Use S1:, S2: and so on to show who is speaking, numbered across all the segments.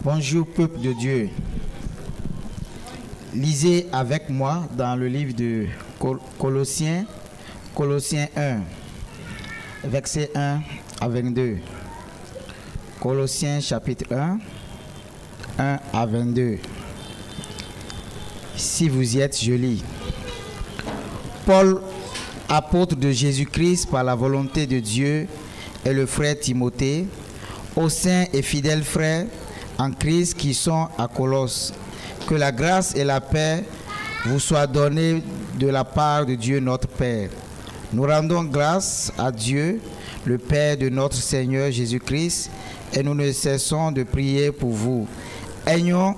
S1: Bonjour peuple de Dieu. Lisez avec moi dans le livre de Colossiens 1, versets 1 à 22. Colossiens chapitre 1 à 22. Si vous y êtes, je lis. Paul, apôtre de Jésus-Christ par la volonté de Dieu, et le frère Timothée, aux saints et fidèles frères en Christ qui sont à Colosse, que la grâce et la paix vous soient données de la part de Dieu notre Père. Nous rendons grâce à Dieu, le Père de notre Seigneur Jésus-Christ, et nous ne cessons de prier pour vous. Ayant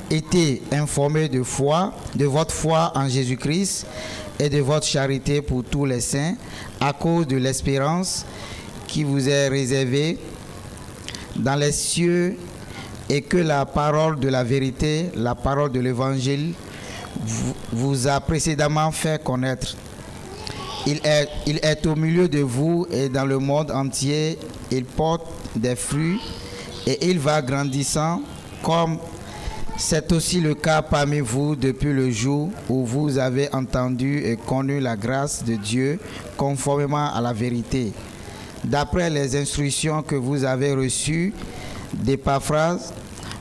S1: été informés de votre foi en Jésus-Christ et de votre charité pour tous les saints, à cause de l'espérance qui vous est réservée dans les cieux, et que la parole de la vérité, la parole de l'évangile, vous a précédemment fait connaître. Il est au milieu de vous et dans le monde entier. Il porte des fruits et il va grandissant, comme c'est aussi le cas parmi vous depuis le jour où vous avez entendu et connu la grâce de Dieu conformément à la vérité. D'après les instructions que vous avez reçues d'Épaphras,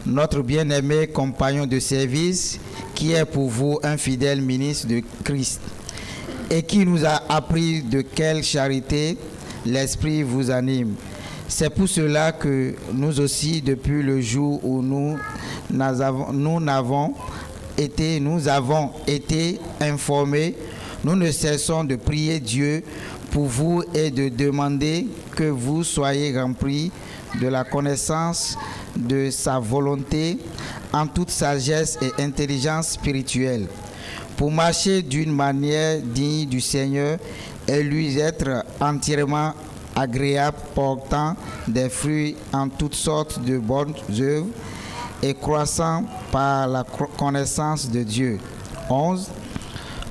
S1: notre bien-aimé compagnon de service, qui est pour vous un fidèle ministre de Christ, et qui nous a appris de quelle charité l'Esprit vous anime. C'est pour cela que nous aussi, depuis le jour où nous avons été informés, nous ne cessons de prier Dieu pour vous et de demander que vous soyez remplis de la connaissance de sa volonté en toute sagesse et intelligence spirituelle, pour marcher d'une manière digne du Seigneur et lui être entièrement agréable, portant des fruits en toutes sortes de bonnes œuvres et croissant par la connaissance de Dieu. 11.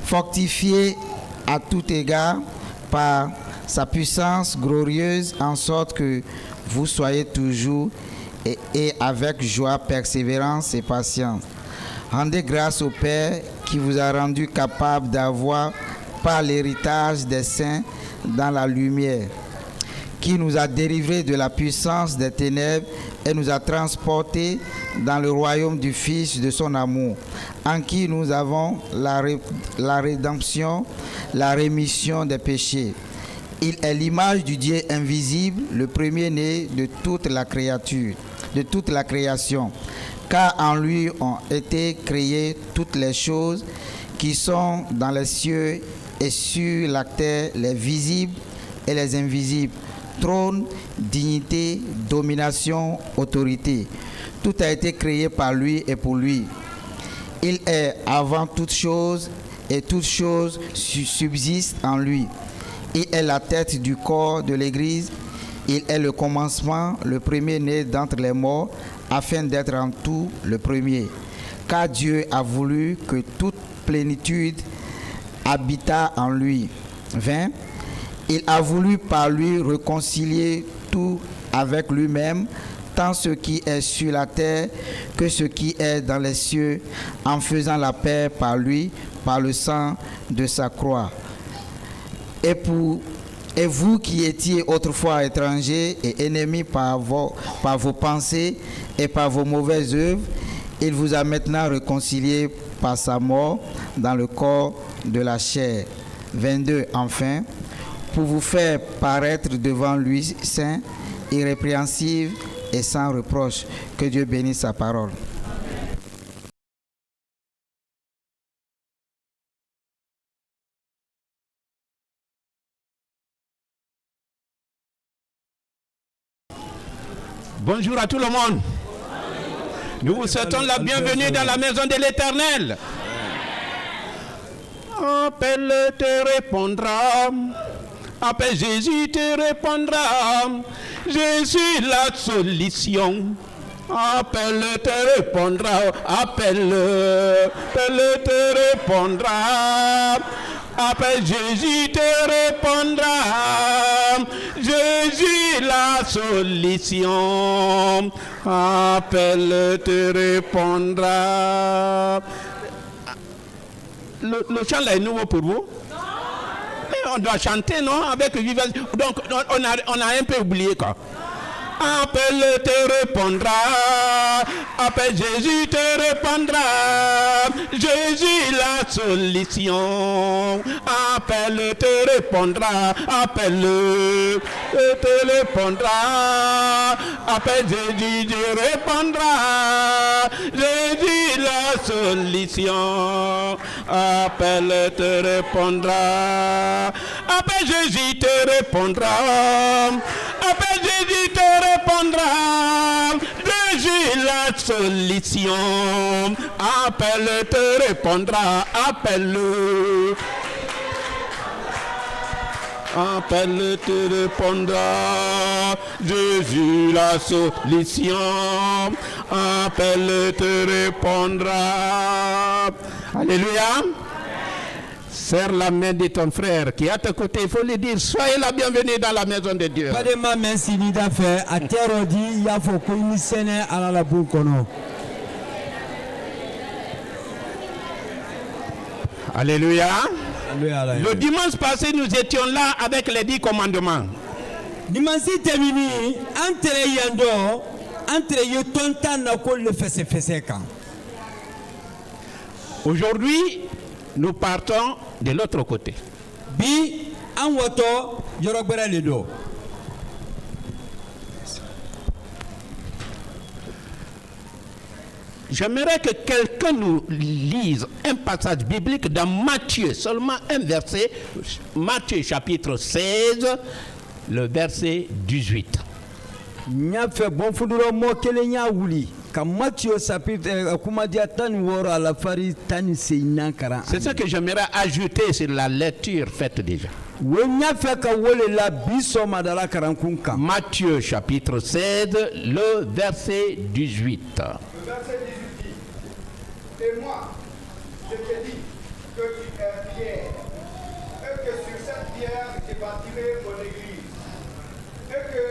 S1: Fortifié à tout égard par sa puissance glorieuse, en sorte que vous soyez toujours et avec joie, persévérance et patience. Rendez grâce au Père qui vous a rendu capable d'avoir par l'héritage des saints dans la lumière, qui nous a délivrés de la puissance des ténèbres et nous a transportés dans le royaume du Fils de son amour, en qui nous avons la rédemption, la rémission des péchés. Il est l'image du Dieu invisible, le premier-né de toute la création, car en lui ont été créées toutes les choses qui sont dans les cieux et sur la terre, les visibles et les invisibles, trône, dignité, domination, autorité. Tout a été créé par lui et pour lui. Il est avant toutes choses et toutes choses subsistent en lui. Il est la tête du corps de l'Église. Il est le commencement, le premier-né d'entre les morts, afin d'être en tout le premier. Car Dieu a voulu que toute plénitude habitât en lui. 20. Il a voulu par lui réconcilier tout avec lui-même, tant ce qui est sur la terre que ce qui est dans les cieux, en faisant la paix par lui, par le sang de sa croix. Et vous qui étiez autrefois étrangers et ennemis par vos pensées et par vos mauvaises œuvres, il vous a maintenant réconciliés par sa mort dans le corps de la chair. 22. Enfin, pour vous faire paraître devant lui saint, irrépréhensible et sans reproche. Que Dieu bénisse sa parole.
S2: Bonjour à tout le monde. Nous vous souhaitons la bienvenue dans la maison de l'Éternel. Appelle te répondra. Appelle Jésus te répondra. Je suis la solution. Appelle te répondra. Appelle te répondra. Appelle Jésus te répondra. Jésus la solution. Appelle te répondra. Le chant là est nouveau pour vous? Mais on doit chanter, non? Avec vivacité. Donc on a un peu oublié quoi. Appelle te répondra. Appelle Jésus te répondra. Jésus la solution. Appelle te répondra. Appelle te répondra. Appelle Jésus te répondra. Jésus la solution. Appelle te répondra. Appelle Jésus te répondra. Appelle Jésus te répondra. Jésus la solution. Appelle te répondra. Appelle-le. Appelle te répondra. Jésus la solution. Appelle te répondra. Alléluia. Serre la main de ton frère qui est à tes côtés. Il faut lui dire, soyez la bienvenue dans la maison de Dieu. Alléluia. Le dimanche passé, nous étions là avec les 10 commandements. Aujourd'hui, nous partons de l'autre côté. J'aimerais que quelqu'un nous lise un passage biblique dans Matthieu, seulement un verset, Matthieu chapitre 16, le verset 18. C'est ça que j'aimerais ajouter sur la lecture faite déjà. Matthieu chapitre 16, le verset 18.
S3: Le verset 18 dit, et moi, je te dis que tu es pierre, et que sur cette pierre je bâtirai mon église, et que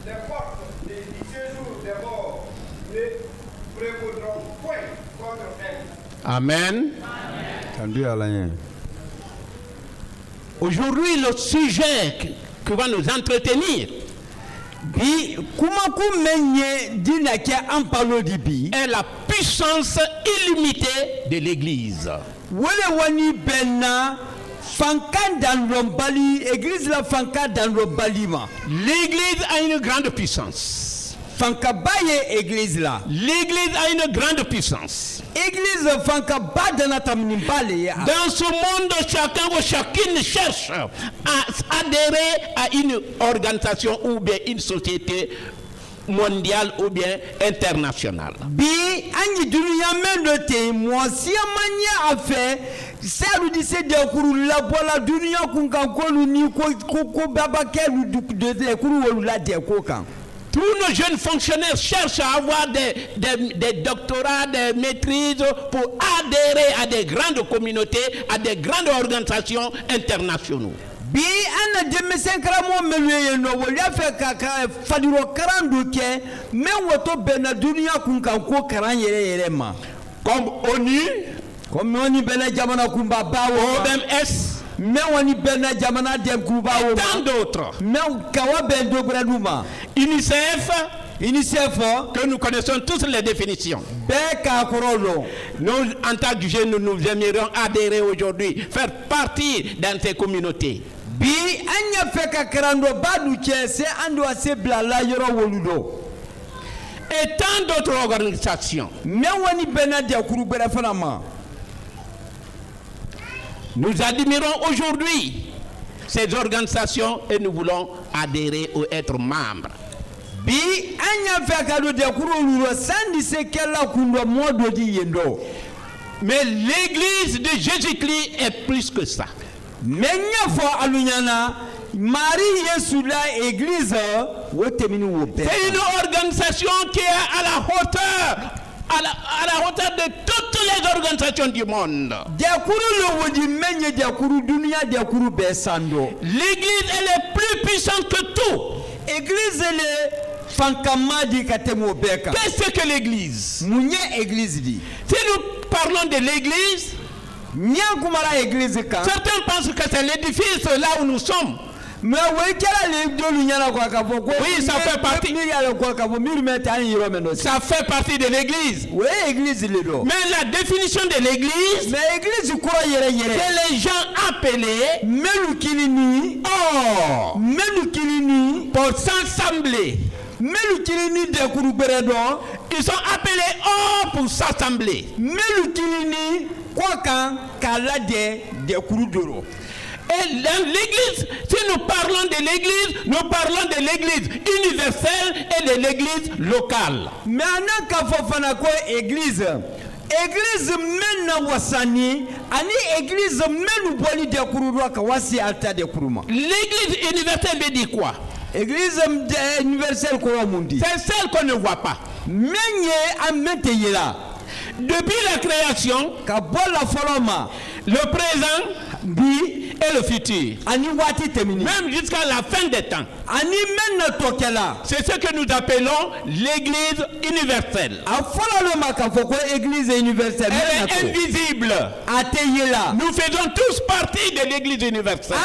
S3: les portes du séjour des morts ne prévaudront point contre elle.
S2: Amen.
S3: Amen.
S2: Aujourd'hui, le sujet que va nous entretenir est la puissance illimitée de l'Église. L'Église a une grande puissance. L'église a une grande puissance. Dans ce monde, chacun ou chacune cherche à adhérer à une organisation ou bien une société mondiale ou bien internationale. Tous nos jeunes fonctionnaires cherchent à avoir des doctorats, des maîtrises pour adhérer à des grandes communautés, à des grandes organisations internationales. Comme ONU, OMS, et tant d'autres. UNICEF, que nous connaissons tous les définitions. Nous, en tant que jeunes, nous aimerions adhérer aujourd'hui, faire partie dans ces communautés. Et tant d'autres organisations. Nous admirons aujourd'hui ces organisations et nous voulons adhérer ou être membres. Mais l'église de Jésus-Christ est plus que ça. C'est une organisation qui est à la hauteur, à à la hauteur de toutes les organisations du monde. L'église, elle est plus puissante que tout. Qu'est-ce que l'église? Si nous parlons de l'église, certains pensent que c'est l'édifice là où nous sommes. Oui, ça fait partie. Ça fait partie de l'église. Mais la définition de l'église, c'est les gens appelés pour s'assembler. Ils sont appelés pour s'assembler. Et l'église, si nous parlons de l'église, nous parlons de l'église universelle et de l'église locale. L'église universelle veut dire quoi?
S4: Église universelle,
S2: c'est celle qu'on ne voit pas. Depuis la création, le présent et le futur, même jusqu'à la fin des temps, c'est ce que nous appelons l'église universelle. Elle est invisible. Nous faisons tous partie de l'église universelle.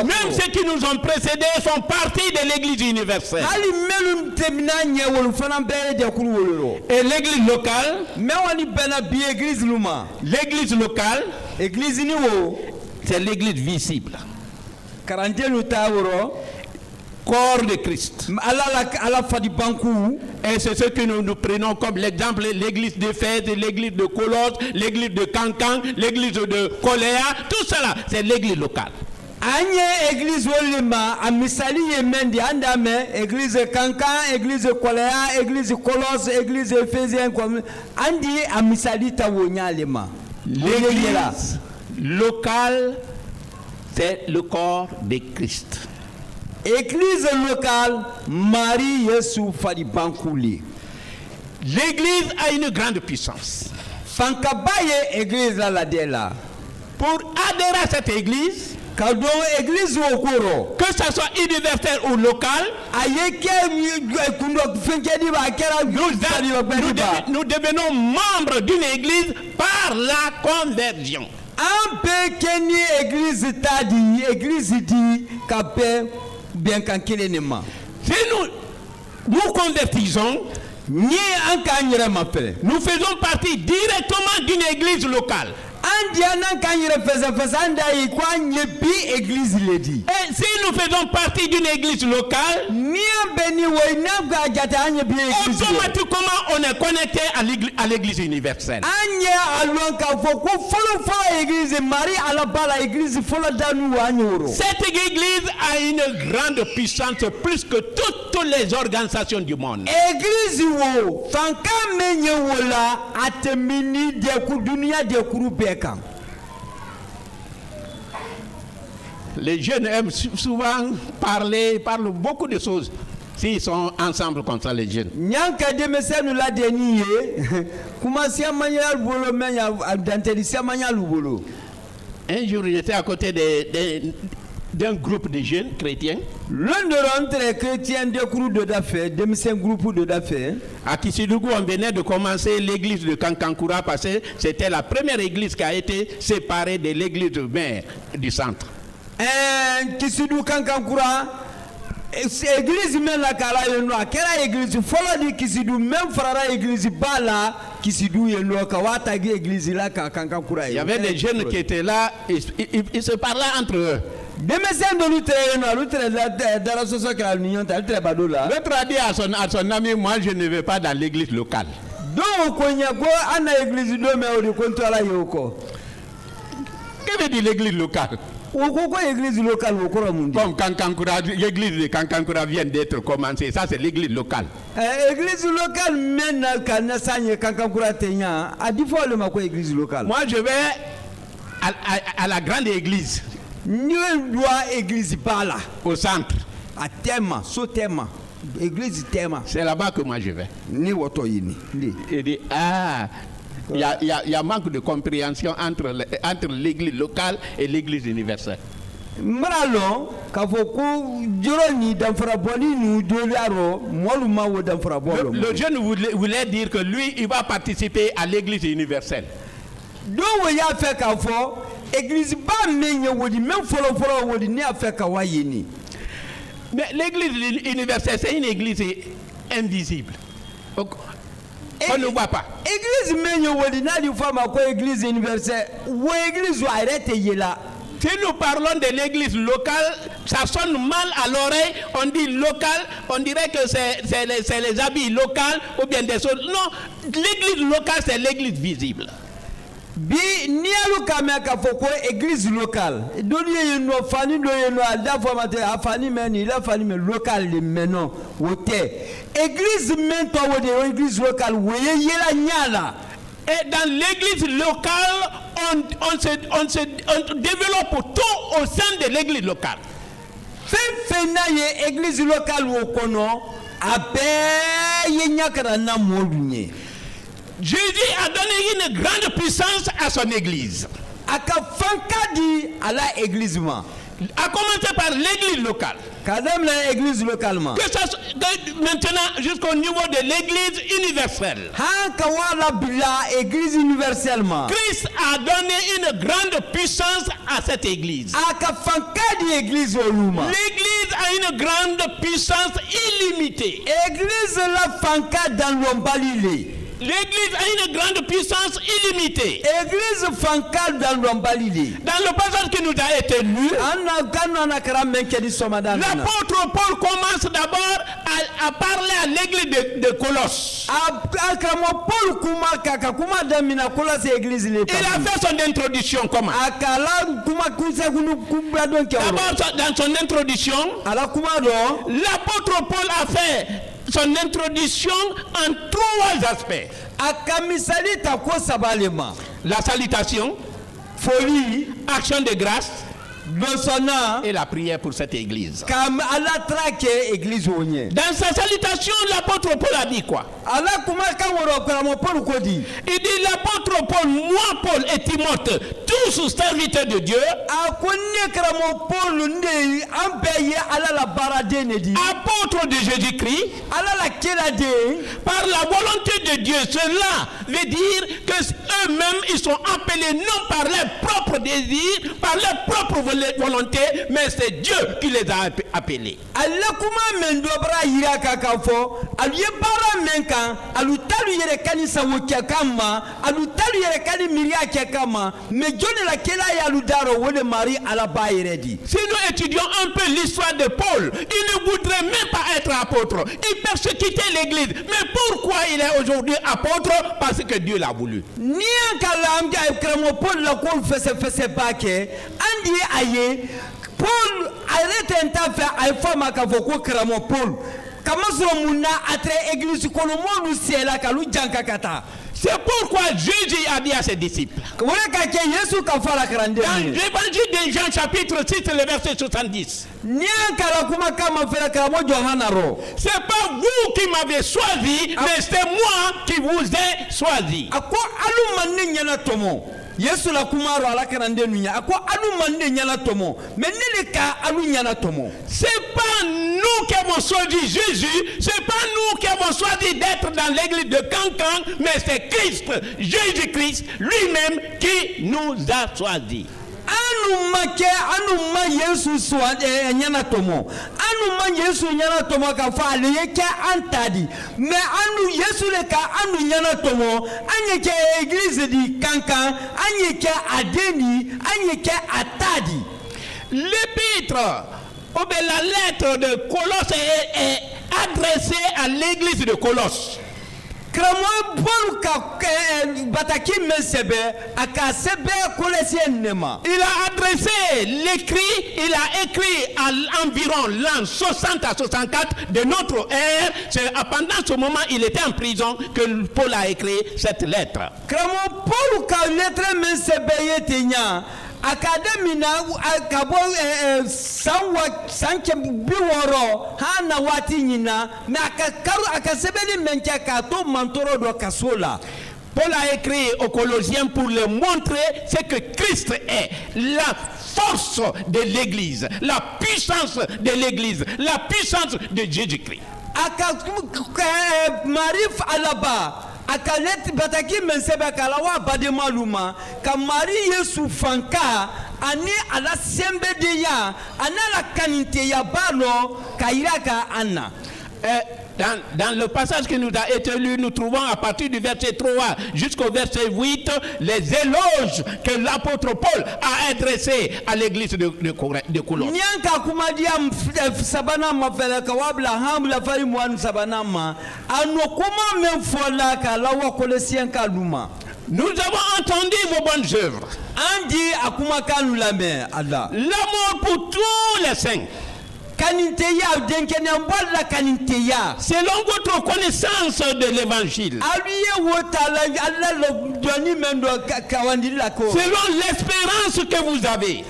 S2: Même ceux qui nous ont précédés font partie de l'église universelle. Et l'église locale, c'est l'église visible. Corps de Christ. Et c'est ce que nous prenons comme l'exemple, l'église d'Éphèse, l'église de Colosse, l'église de Cancan, l'église de Coléa, tout cela, c'est l'église locale.
S4: Église église Cancan, église Coléa, église Colosse, église Éphésienne,
S2: l'église locale, c'est le corps de Christ.
S4: Église locale, Marie Yesu Fadi Bankouli.
S2: L'église a une grande puissance.
S4: Église la.
S2: Pour adhérer à cette église, que ce soit universel ou local, nous devenons membres d'une église par la conversion. Si nous convertissons, nous faisons partie directement d'une église locale. Et si nous faisons partie d'une église locale, automatiquement on est connecté à l'église universelle. Cette église a une grande puissance plus que toutes les organisations du monde. Les jeunes aiment souvent parlent beaucoup de choses. S'ils sont ensemble comme ça, les jeunes. Un jour, j'étais à côté d'un groupe de jeunes chrétiens. À Kissidougou, on venait de commencer l'église de Kankankura parce que c'était la première église qui a été séparée de l'église mère du centre.
S4: Kissidougou Kankankura, église même la kala yeno, quelle église fola di Kissidougou même frara église bala Kissidougou yeno kawata église là Kankankura.
S2: Il y avait des jeunes qui étaient là, ils se parlaient entre eux. L'autre a dit à son ami, moi je ne vais pas dans l'église locale. Que veut dire l'église locale? Comme Kankankura, l'église de Kankankura vient d'être commencée, ça c'est l'église locale.
S4: L'église locale,
S2: moi je vais à la grande église.
S4: Église
S2: au centre.
S4: À Tema, so Tema. église tema
S2: C'est là-bas que moi je vais.
S4: ni woto yini ni
S2: Il dit, il y a manque de compréhension entre l'église locale et l'église universelle.
S4: maralo ka fo ko joro ni danfara boni nu doliaro molu ma wo danfara bolo
S2: Le jeune voulait dire que lui, il va participer à l'église universelle.
S4: do wo ya fe ka fo église ba menye wodi même folo wodi ni afa ka wa yini.
S2: Mais l'église universelle, c'est une église invisible. Donc, on ne voit pas.
S4: Église menye wodi na di fama ko église universelle wo église wa arrêté yela.
S2: Si nous parlons de l'église locale, ça sonne mal à l'oreille. On dit local, on dirait que c'est les habits locaux ou bien des choses. Non, l'église locale, c'est l'église visible.
S4: Bi ni alu kame ka fo ko église locale doni ye no fani do ye no alda fo mate afani meni la fani me local le meno wote église mento wode église locale woye yela nyala.
S2: Et dans l'église locale, on développe tout au sein de l'église locale.
S4: Fena ye église locale wo kono abe ye nyakara na modunye.
S2: Jésus a donné une grande puissance à son église.
S4: Aka fankadi à la église ma.
S2: À commencer par l'église locale.
S4: Kadam la église localement.
S2: Que maintenant jusqu'au niveau de l'église universelle.
S4: Hanka wala bila église universellement.
S2: Christ a donné une grande puissance à cette église.
S4: Aka fankadi église oluma.
S2: L'église a une grande puissance illimitée.
S4: Église la fanka dans l'ombalile.
S2: L'église a une grande puissance illimitée.
S4: Église fanka dans l'ombalile.
S2: Dans le passage qui nous a été lu, l'apôtre Paul commence d'abord à parler à l'église de Colosse. Il a fait son introduction comment? D'abord dans son introduction, l'apôtre Paul a fait son introduction en 3 aspects. La salutation,
S4: folie,
S2: action de grâce et la prière pour cette église. Dans sa salutation, l'apôtre Paul a dit quoi? Il dit l'apôtre Paul, moi Paul et Timothée, tous serviteurs de Dieu, apôtres de Jésus-Christ, par la volonté de Dieu. Cela veut dire que eux-mêmes ils sont appelés non par leurs propres désirs, par leur propre volonté, mais c'est Dieu qui les a appelés. Si nous étudions un peu l'histoire de Paul, il ne voudrait même pas être apôtre. Il persécutait l'église. Mais pourquoi il est aujourd'hui apôtre? Parce que Dieu l'a voulu.
S4: Paul arrête un temps faire un femme à Kavoko Kramo Paul. Comment muna atre église kolomo nous c'est là kalu jankakata.
S2: C'est pourquoi Jésus a dit à ses disciples. Dans l'évangile de Jean chapitre 6 le verset 70. C'est pas vous qui m'avez choisi, mais c'est moi qui vous ai choisi.
S4: Yesu la kumaro ala karande nunya akwa anu mande nyala tomo menele ka anu nyala tomo.
S2: C'est pas nous qui avons choisi Jésus, c'est pas nous qui avons choisi d'être dans l'église de Cancan, mais c'est Christ, Jésus-Christ lui-même qui nous a choisis.
S4: Anu make anu ma Yesu swade nyana tomo anu ma Yesu nyana tomo ka fa le yeke antadi mais anu Yesu le ka anu nyana tomo anyeke église di Kankan anyeke adeni anyeke atadi.
S2: L'épître ou bien la lettre de Colosse est adressée à l'église de Colosse. Il a adressé il a écrit à environ l'an 60 à 64 de notre ère. C'est pendant ce moment il était en prison que Paul a écrit cette lettre.
S4: Academy na akabo sanke biworo hana wati nyina na akasebeli menke kato mantoro do kasola.
S2: Paul a écrit aux Colossiens pour leur montrer ce que Christ est, la force de l'Église, la puissance de l'Église, la puissance de Jésus-Christ.
S4: Marif alaba akalet bataki mensebe kalawa bademaluma kamari Yesu fanka ani ala sembe de ya anala kanite ya balo kairaka anna.
S2: Dans le passage qui nous a été lu, nous trouvons à partir du verset 3 jusqu'au verset 8 les éloges que l'apôtre Paul a adressés à l'église de Colosse.
S4: Nyanka kumadia sabana mafela kawabla hamla fari mwan sabana ma anokuma memfola kalawa kolesien kaluma.
S2: Nous avons entendu vos bonnes œuvres.
S4: Andi akuma kanu lame Allah.
S2: L'amour pour tous les saints.
S4: Selon
S2: votre connaissance de l'évangile, selon l'espérance que vous avez,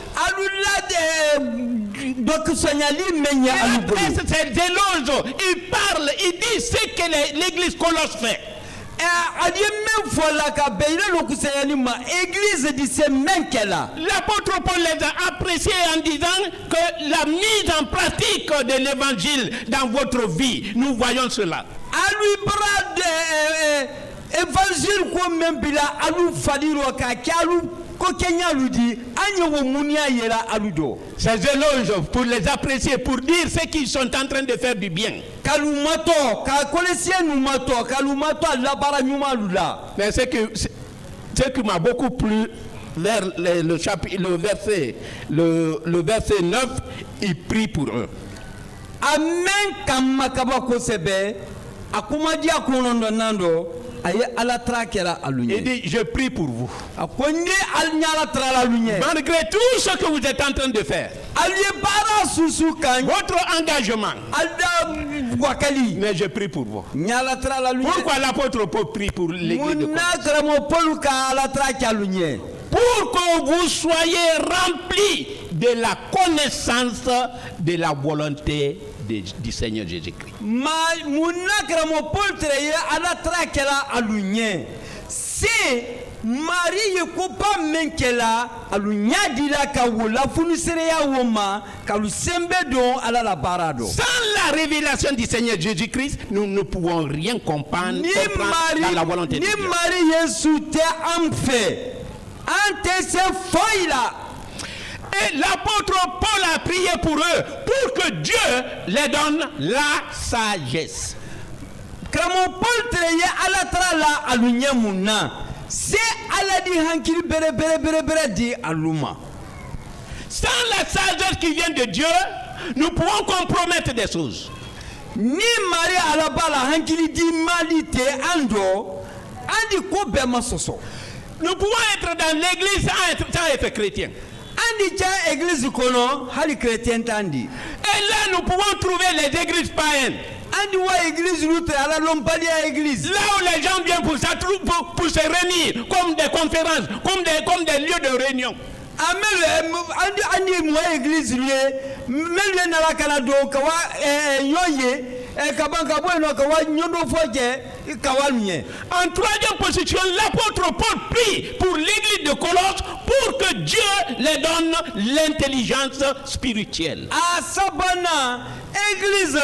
S2: ces éloges, il parle, il dit ce que l'église Colosse fait. L'apôtre Paul les a appréciés en disant que la mise en pratique de l'évangile dans votre vie, nous voyons cela.
S4: Évangile ko membila alu fadiro ka kalu ko kenya ludi anyo munia yera aludo.
S2: Ces éloges pour les apprécier, pour dire ce qu'ils sont en train de faire du bien.
S4: Kalumato ka kolesien numato kalumato la bara nyuma lula.
S2: Mais ce qui m'a beaucoup plu vers le chapitre, le verset 9, il prie pour eux.
S4: Amen kamakaba ko sebe akuma dia konondo nando.
S2: Il dit, je prie pour vous. Malgré tout ce que vous êtes en train de faire, votre engagement, mais je prie pour vous. Pourquoi l'apôtre Paul prie pour l'église de Colosse? Pour que vous soyez remplis de la connaissance de la volonté du Seigneur Jésus-Christ.
S4: Marie Kopa Menkela alunya dila ka wala funisereya woma ka lusembedon ala la barado.
S2: Sans la révélation du Seigneur Jésus-Christ, nous ne pouvons rien comprendre dans la volonté de Dieu.
S4: Ni Marie Yesu te amfe. Ante se foila.
S2: Et l'apôtre Paul a prié pour eux, pour que Dieu les donne la sagesse.
S4: Kramo Paul treye ala trala alunya muna. C'est ala di hankili bere di aluma.
S2: Sans la sagesse qui vient de Dieu, nous pouvons compromettre des choses.
S4: Ni Marie ala bala hankili di malite ando andi ko be masoso.
S2: Nous pouvons être dans l'église sans être chrétien.
S4: Andi ja église kono hali chrétien tandi.
S2: Et là nous pouvons trouver les églises païennes.
S4: Andi wa église lutre ala lompalia église.
S2: Là où les gens viennent pour se réunir comme des conférences, comme des lieux de réunion.
S4: Amel andi moi église lié mel na la Canada kawa yoye kabanka bueno kawa nyondo foje kawalmie.
S2: En troisième position, l'apôtre Paul prie pour l'église de Colosse pour que Dieu les donne l'intelligence spirituelle.
S4: Ah sabana église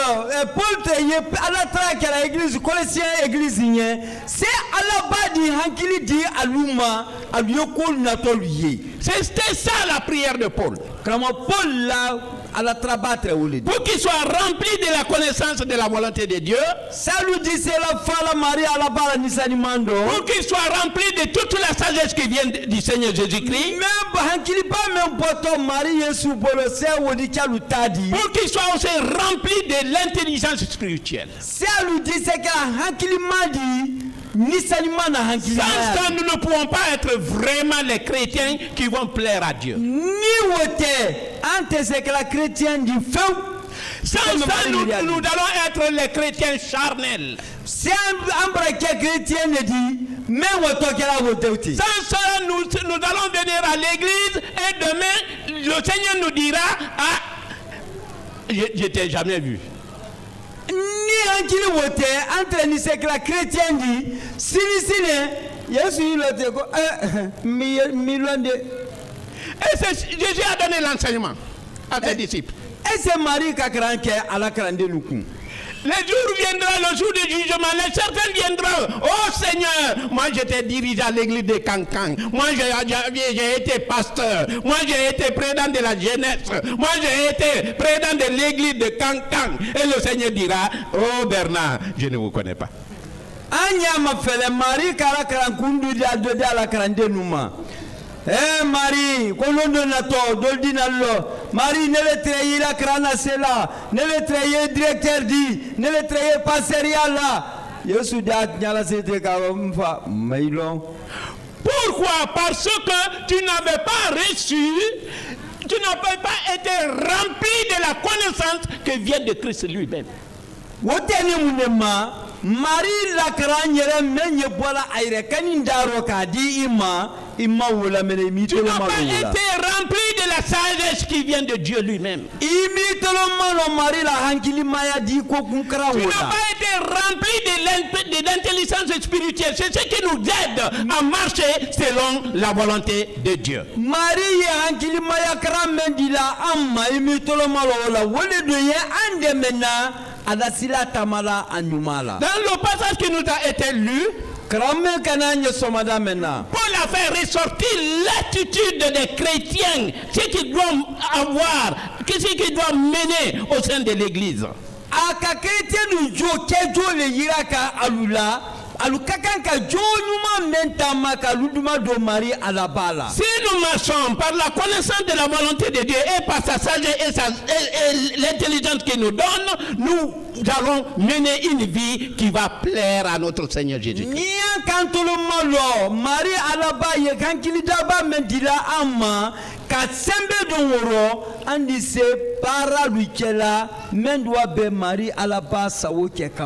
S4: Paul treye ala traka la église Colossien église nye c'est ala badi hankili di aluma aliyokol natoliye.
S2: C'était ça la prière de Paul.
S4: Paul là à la trabattre
S2: pour qu'il soit rempli de la connaissance de la volonté de Dieu.
S4: Salut dit c'est la fala Marie à la bala nisani mando.
S2: Pour qu'il soit rempli de toute la sagesse qui vient du Seigneur Jésus-Christ.
S4: Même hankili pas même poto Marie Yesu bolo se wodi kalu tadi.
S2: Pour qu'il soit aussi rempli de l'intelligence spirituelle.
S4: Salut dit c'est que hankili madi.
S2: Sans ça, nous ne pouvons pas être vraiment les chrétiens qui vont plaire à Dieu. Sans ça, nous allons être les chrétiens charnels.
S4: mais wotokela woteuti.
S2: Sans cela, nous allons venir à l'église et demain, le Seigneur nous dira, ah, je t'ai jamais vu.
S4: Ni ankili wote entre ni sekla chrétien dit sinisine Yesu lote ko milonde.
S2: Et Jésus a donné l'enseignement à ses disciples.
S4: Et c'est Marie kakranke ala krande nuku.
S2: Le jour viendra, le jour du jugement, les certains viendront. Oh Seigneur, moi j'étais dirigé à l'église de Cancan. Moi j'ai été pasteur. Moi j'ai été président de la jeunesse. Moi j'ai été président de l'église de Cancan. Et le Seigneur dira, oh Bernard, je ne vous connais pas.
S4: Anya mafele Marie kala krankundu dia de ala krande numa. Marie, kolondo na to doldi na lo. Marie ne le treye la krana sela, ne le treye directeur di, ne le treye passeria la. Yesu da nyala sete ka mfa mailon.
S2: Pourquoi? Parce que tu n'avais pas reçu, tu n'avais pas été rempli de la connaissance que vient de Christ lui-même.
S4: Wotene munema Marie la kranyere menye bola aire kanindaro ka di ima. Tu n'as pas été
S2: rempli de la sagesse qui vient de Dieu lui-même. Tu n'as pas été rempli de l'intelligence spirituelle. C'est ce qui nous aide à marcher selon la volonté de Dieu. Dans le passage qui nous a été lu, Paul a fait ressortir l'attitude des chrétiens, ce qu'ils doivent avoir, ce qu'ils doivent mener au sein de l'église. Si nous marchons par la connaissance de la volonté de Dieu et par sa sagesse et l'intelligence qu'il nous donne, nous allons mener une vie qui va plaire à notre Seigneur Jésus-Christ.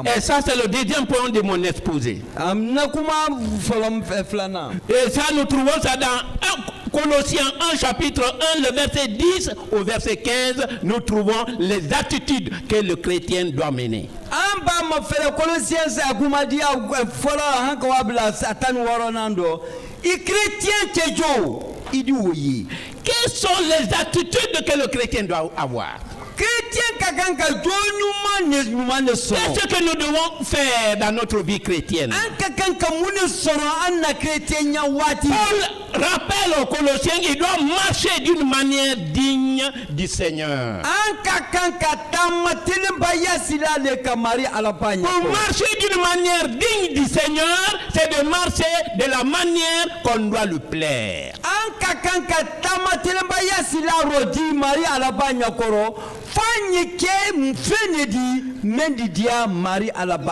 S2: Et ça c'est le deuxième point de mon exposé. Et ça nous trouvons ça dans Colossiens 1 chapitre 1 le verset 10 au verset 15. Nous trouvons les attitudes que le chrétien doit mener. Quelles sont les attitudes que le chrétien doit avoir? Qu'est-ce que nous devons faire dans notre vie chrétienne? Paul rappelle aux Colossiens qu'ils doivent marcher d'une manière digne du Seigneur. Pour marcher d'une manière digne du Seigneur, c'est de marcher de la manière qu'on doit lui plaire.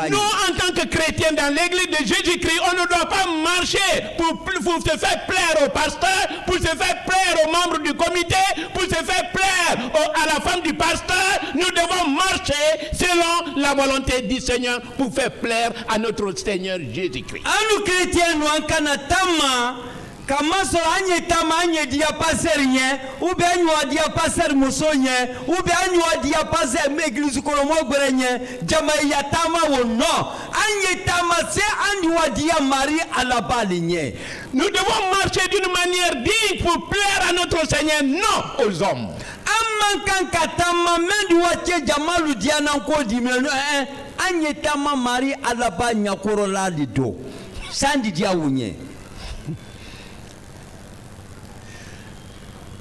S2: Nous, en tant que chrétiens dans l'église de Jésus-Christ, on ne doit pas marcher pour se faire plaire au pasteur, pour se faire plaire aux membres du comité, pour se faire plaire à la femme du pasteur. Nous devons marcher selon la volonté du Seigneur pour faire plaire à notre Seigneur Jésus-Christ.
S4: Nous chrétiens, nous en Kama so anye tama anye dia passer rien ou bien nous dia passer musonye ou bien nous dia passer église kolomo gberenye jama ya tama wo no anye tama c'est andi wa dia Marie à la balinye.
S2: Nous devons marcher d'une manière digne pour plaire à notre Seigneur, non aux hommes.
S4: Amman kan katama mendi wa che jamalu dia nan ko dimeno anye tama Marie à la banya korola lido sandi dia wunye.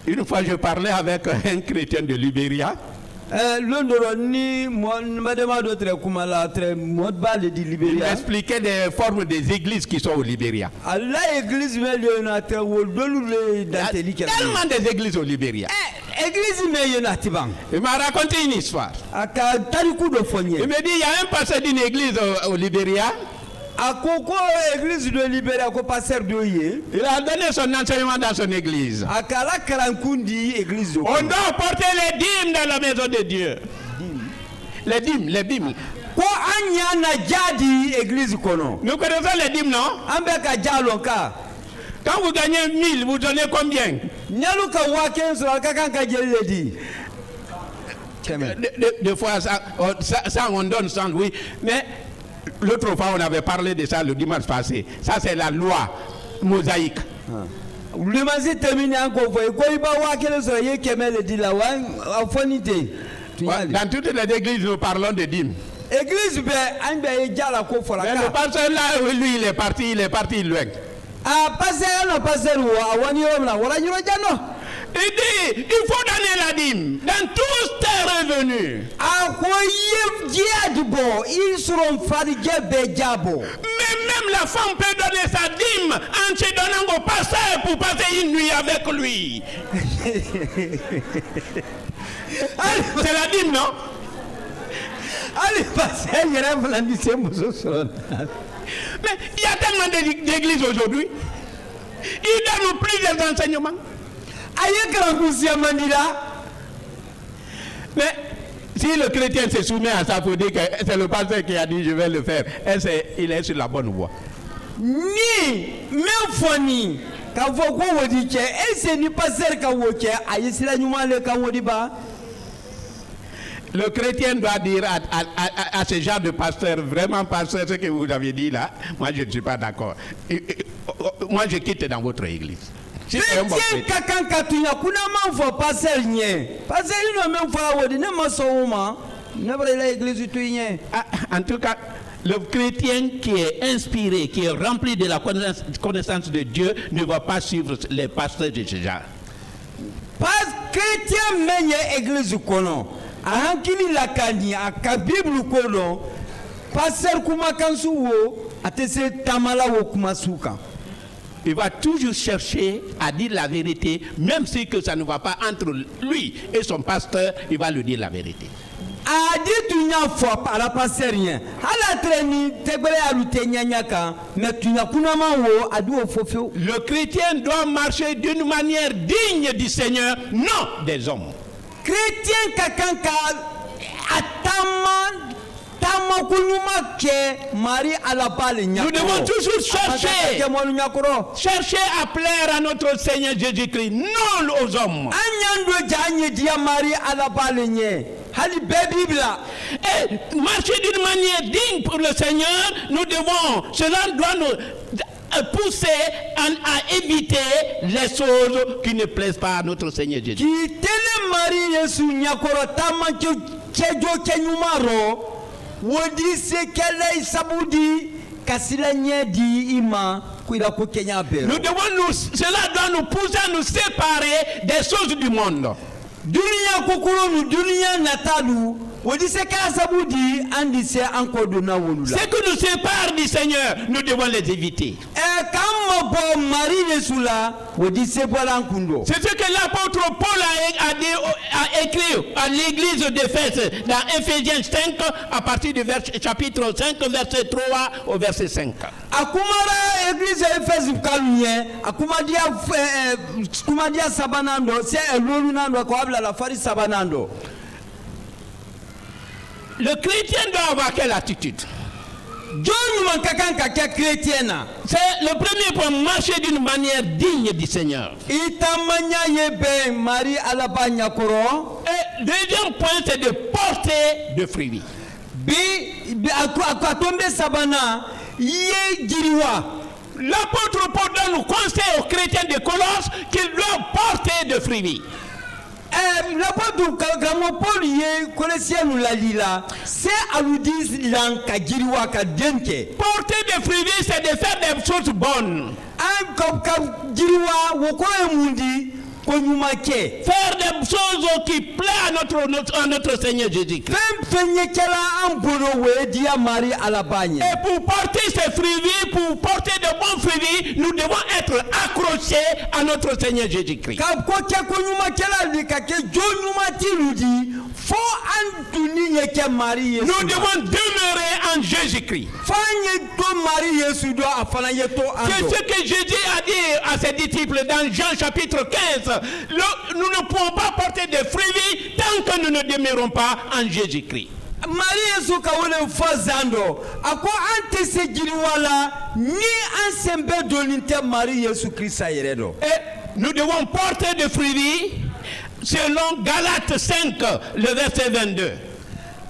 S2: Une fois, je parlais avec un chrétien de Libéria.
S4: Il
S2: m'expliquait des formes des églises qui sont au Libéria. Il y a tellement des églises au Libéria. Il m'a raconté une histoire. Il me dit, il y a un pasteur d'une église au Libéria.
S4: Église de Libéria, il
S2: a donné son enseignement dans son église. On doit porter les dîmes dans la maison de Dieu. Les dîmes.
S4: ko anya na jadi église kono.
S2: Nous connaissons les dîmes, non?
S4: Ambe ka jalo ka.
S2: Quand vous gagnez 1000, vous donnez combien?
S4: Nyalu ka wa 15 ka kan ka jeli di.
S2: Des fois, ça, on donne 100, oui. Mais l'autre fois, on avait parlé de ça le dimanche passé. Ça, c'est la loi mosaïque.
S4: Le mazé terminé encore. Quoi, il va voir quelle soit y kemel di la wa afonité.
S2: Dans toutes les églises, nous parlons de dîmes.
S4: Église be ande jala ko fola
S2: Mais le pasteur là, lui, il est parti loin.
S4: Ah, pasteur no pasteur wa wani omna wala nyiro jano.
S2: Il dit, il faut donner la dîme dans tous tes revenus.
S4: Ils seront fatigués.
S2: Mais même la femme peut donner sa dîme en se donnant au pasteur pour passer une nuit avec lui. C'est la dîme, non? Mais il y a tellement d'églises aujourd'hui. Ils donnent plusieurs enseignements. Mais si le chrétien se soumet à ça, il faut dire que c'est le pasteur qui a dit je vais le faire. Il est sur la bonne voie.
S4: Ni même foni ka vogo wodi che ese ni pasteur ka woche ayisila nyuma le ka wodi ba.
S2: Le chrétien doit dire à ce genre de pasteur, vraiment pasteur, ce que vous avez dit là, moi je ne suis pas d'accord. Moi je quitte dans votre église. Si
S4: chrétien kakan katunya kuna manfo pasteur nye. Pasteur no même fois wodi ne masouma. Ne vrai l'église tuye.
S2: En tout cas, le chrétien qui est inspiré, qui est rempli de la connaissance de Dieu, ne va pas suivre les pasteurs de ce genre.
S4: Parce que chrétien menye église kono. Ahankili lakani aka Bible kono. Pasteur kuma kansuwo atese tamala wo kumasuka.
S2: Il va toujours chercher à dire la vérité, même si que ça ne va pas entre lui et son pasteur, il va lui dire la vérité. Le chrétien doit marcher d'une manière digne du Seigneur, non des hommes.
S4: Chrétien kakanka ataman.
S2: Nous devons toujours chercher à plaire à notre Seigneur Jésus-Christ, non aux hommes. Et marcher d'une manière digne pour le Seigneur, cela doit nous pousser à éviter les choses qui ne plaisent pas à notre Seigneur Jésus.
S4: Wodi se kele sabudi kasila di ima kuila ko Kenya bero.
S2: Cela doit nous pousser à nous séparer des choses du monde.
S4: Dunia kokoro dunia natalu wodi se kala sabudi andi se encore de na wolula.
S2: Ce qui nous sépare du Seigneur, nous devons les éviter.
S4: Kama bo mari Yesula wodi se bola nkundo.
S2: C'est ce que l'apôtre Paul a écrit à l'église d'Éphèse dans Ephésiens 5 à partir du chapitre 5 verset 3 au verset 5.
S4: Akumara église Éphèse kalunye akumadia sabanando c'est lolunando ko abla la fari sabanando.
S2: Le chrétien doit avoir quelle attitude? C'est le premier point, marcher d'une manière digne du Seigneur. Et deuxième point, c'est de porter de fruits. L'apôtre Paul nous conseille aux chrétiens de Colosse qu'ils doivent porter de fruits.
S4: L'apôtre Paul c'est
S2: porter des fruits, c'est de faire des choses bonnes. Faire des choses qui plaisent à notre Seigneur Jésus-Christ. Et pour porter ces fruits, pour porter de bons fruits, nous devons être accrochés à notre Seigneur Jésus-Christ. Nous devons demeurer en Jésus-Christ. C'est ce que Jésus a dit à ses disciples dans Jean chapitre 15. Nous ne pouvons pas porter des fruits tant que nous ne demeurons pas en Jésus-Christ.
S4: Marie Yesu ka wole fazando ako ante se jiriwala ni ansembe doninte Marie Yesu Christa yeredo.
S2: Et nous devons porter des fruits selon Galates 5, le verset 22.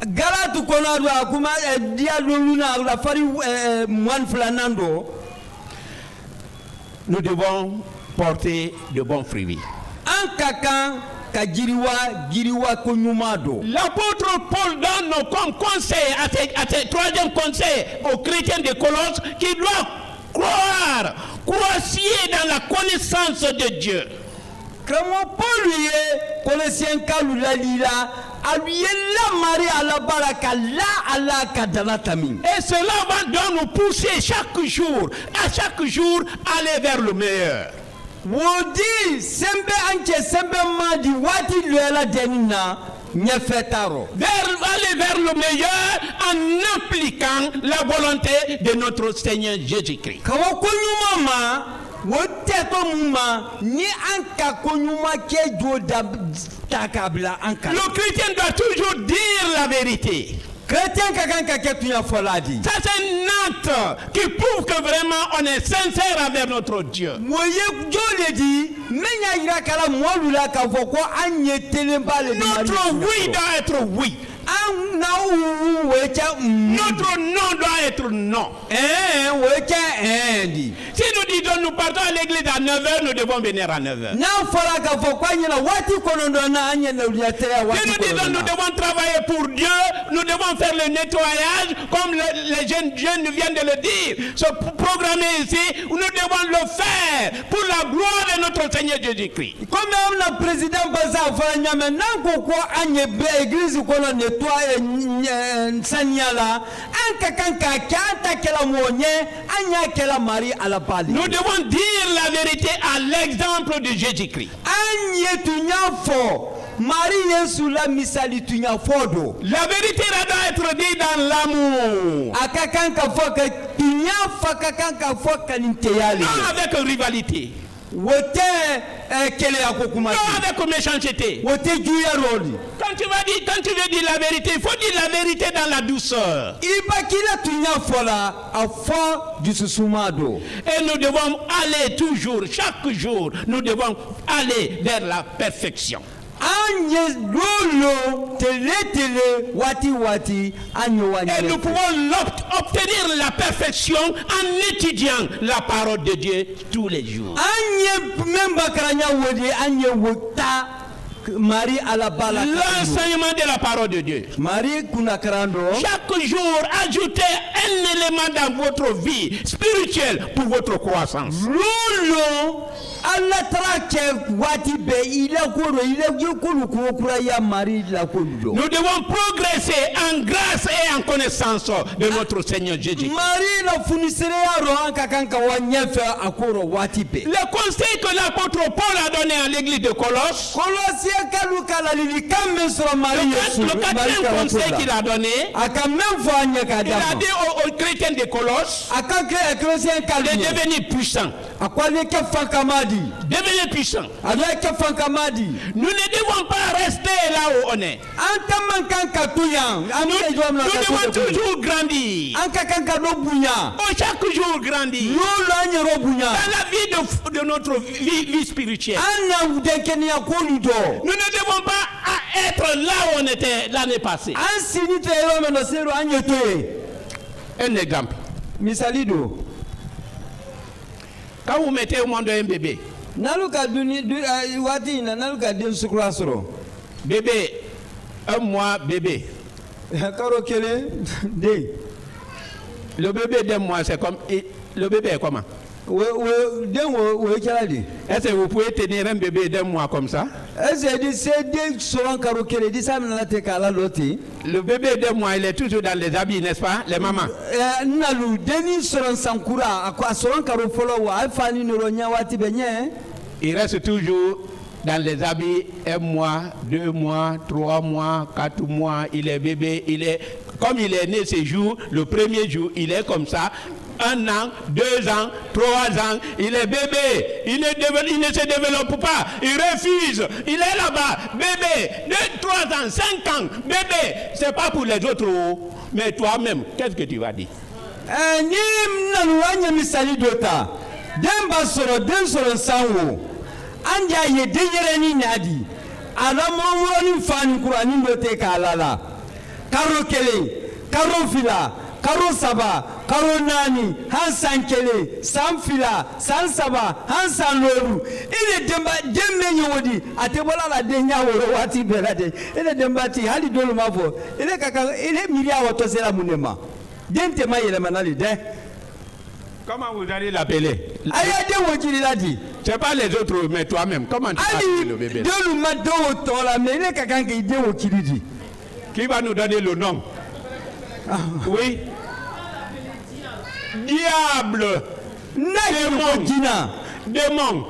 S4: Galatu konado akuma dialo luna la fari mwan flanando.
S2: Nous devons porter de bons fruits.
S4: An kakan ka giriwa ko nyumado.
S2: L'apôtre Paul donne comme conseil à ses troisième conseil aux chrétiens de Colosse qui doivent croître dans la connaissance de Dieu.
S4: Kramo Paul ye kolesien kalu la lila aluye la mari ala baraka la ala kadanatami.
S2: Et cela doit nous pousser chaque jour aller vers le meilleur.
S4: Wodi sembe anche sembe madi wati luela denina nyefetaro.
S2: Aller vers le meilleur en appliquant la volonté de notre Seigneur Jésus-Christ.
S4: Kawa konyuma woteto muma ni anka konyuma ke joda takabla anka.
S2: Le chrétien doit toujours dire la vérité.
S4: Chrétien kakanka ketunya foladi.
S2: Ça c'est une note qui prouve que vraiment on est sincère envers notre Dieu.
S4: Moye jole di menya ira kala mwalula ka foko anye telembale de
S2: notre oui doit être oui. Notre non doit être non. Si nous disons nous partons à l'église à 9h, nous devons venir à 9h. Si nous disons nous devons travailler pour Dieu, nous devons faire le nettoyage, comme les jeunes viennent de le dire. Se programmer ici, nous devons le faire pour la gloire de notre Seigneur Jésus-Christ.
S4: Comme le président Baza église
S2: nous devons dire la vérité à l'exemple de Jésus-Christ. La vérité doit être dite dans l'amour. Non avec rivalité. Non avec méchanceté. Quand tu veux dire la vérité, il faut dire la vérité dans la douceur. Et nous devons aller toujours, chaque jour, nous devons aller vers la perfection. Et nous pouvons obtenir la perfection en étudiant la parole de Dieu tous les jours. L'enseignement de la parole de Dieu. Chaque jour, ajoutez un élément dans votre vie spirituelle pour votre croissance. Nous devons progresser en grâce et en connaissance de notre Seigneur Jésus. Le conseil que l'apôtre Paul a donné à l'église de Colosse, le quatrième conseil qu'il a donné, il a dit aux chrétiens de Colosse de devenir puissants. Devenez puissant. Nous ne devons pas rester là où on est. Nous devons toujours grandir. Chaque jour grandir. Dans la vie de notre vie spirituelle. Nous ne devons pas être là où on était l'année passée. Un exemple. Quand vous mettez au monde un bébé, bébé, un mois bébé. Le bébé d'un mois, c'est comme. Le bébé est comment? Est-ce que vous pouvez tenir un bébé d'un mois comme ça? Le bébé d'un mois, il est toujours dans les habits, n'est-ce pas, les mamans? Il reste toujours dans les habits 1 mois, 2 mois, 3 mois, 4 mois. Il est bébé, comme il est né ce jour, le premier jour, il est comme ça. 1 an, 2 ans, 3 ans, il est bébé, il ne se développe pas, il refuse, il est là-bas, bébé, 2, 3 ans, 5 ans, bébé, c'est pas pour les autres, mais toi-même, qu'est-ce que tu vas dire?
S4: Ni mnanuanya misali dota demba soro den soro sanwo anja ye denyere ni nadi alamoro ni fani kurani dote kalala karo kele karo fila karo saba karo nani hansan kele san fila san saba hansan loru ile demba demme nyodi atebola la denya woro wati belade ile demba ti hali dolu mafo ile kaka ile miria wotosela munema.
S2: Comment vous allez l'appeler?
S4: C'est
S2: pas les autres, mais toi-même. Comment tu appelles le bébé? Qui va nous donner le nom? Oui. Diable. Démon.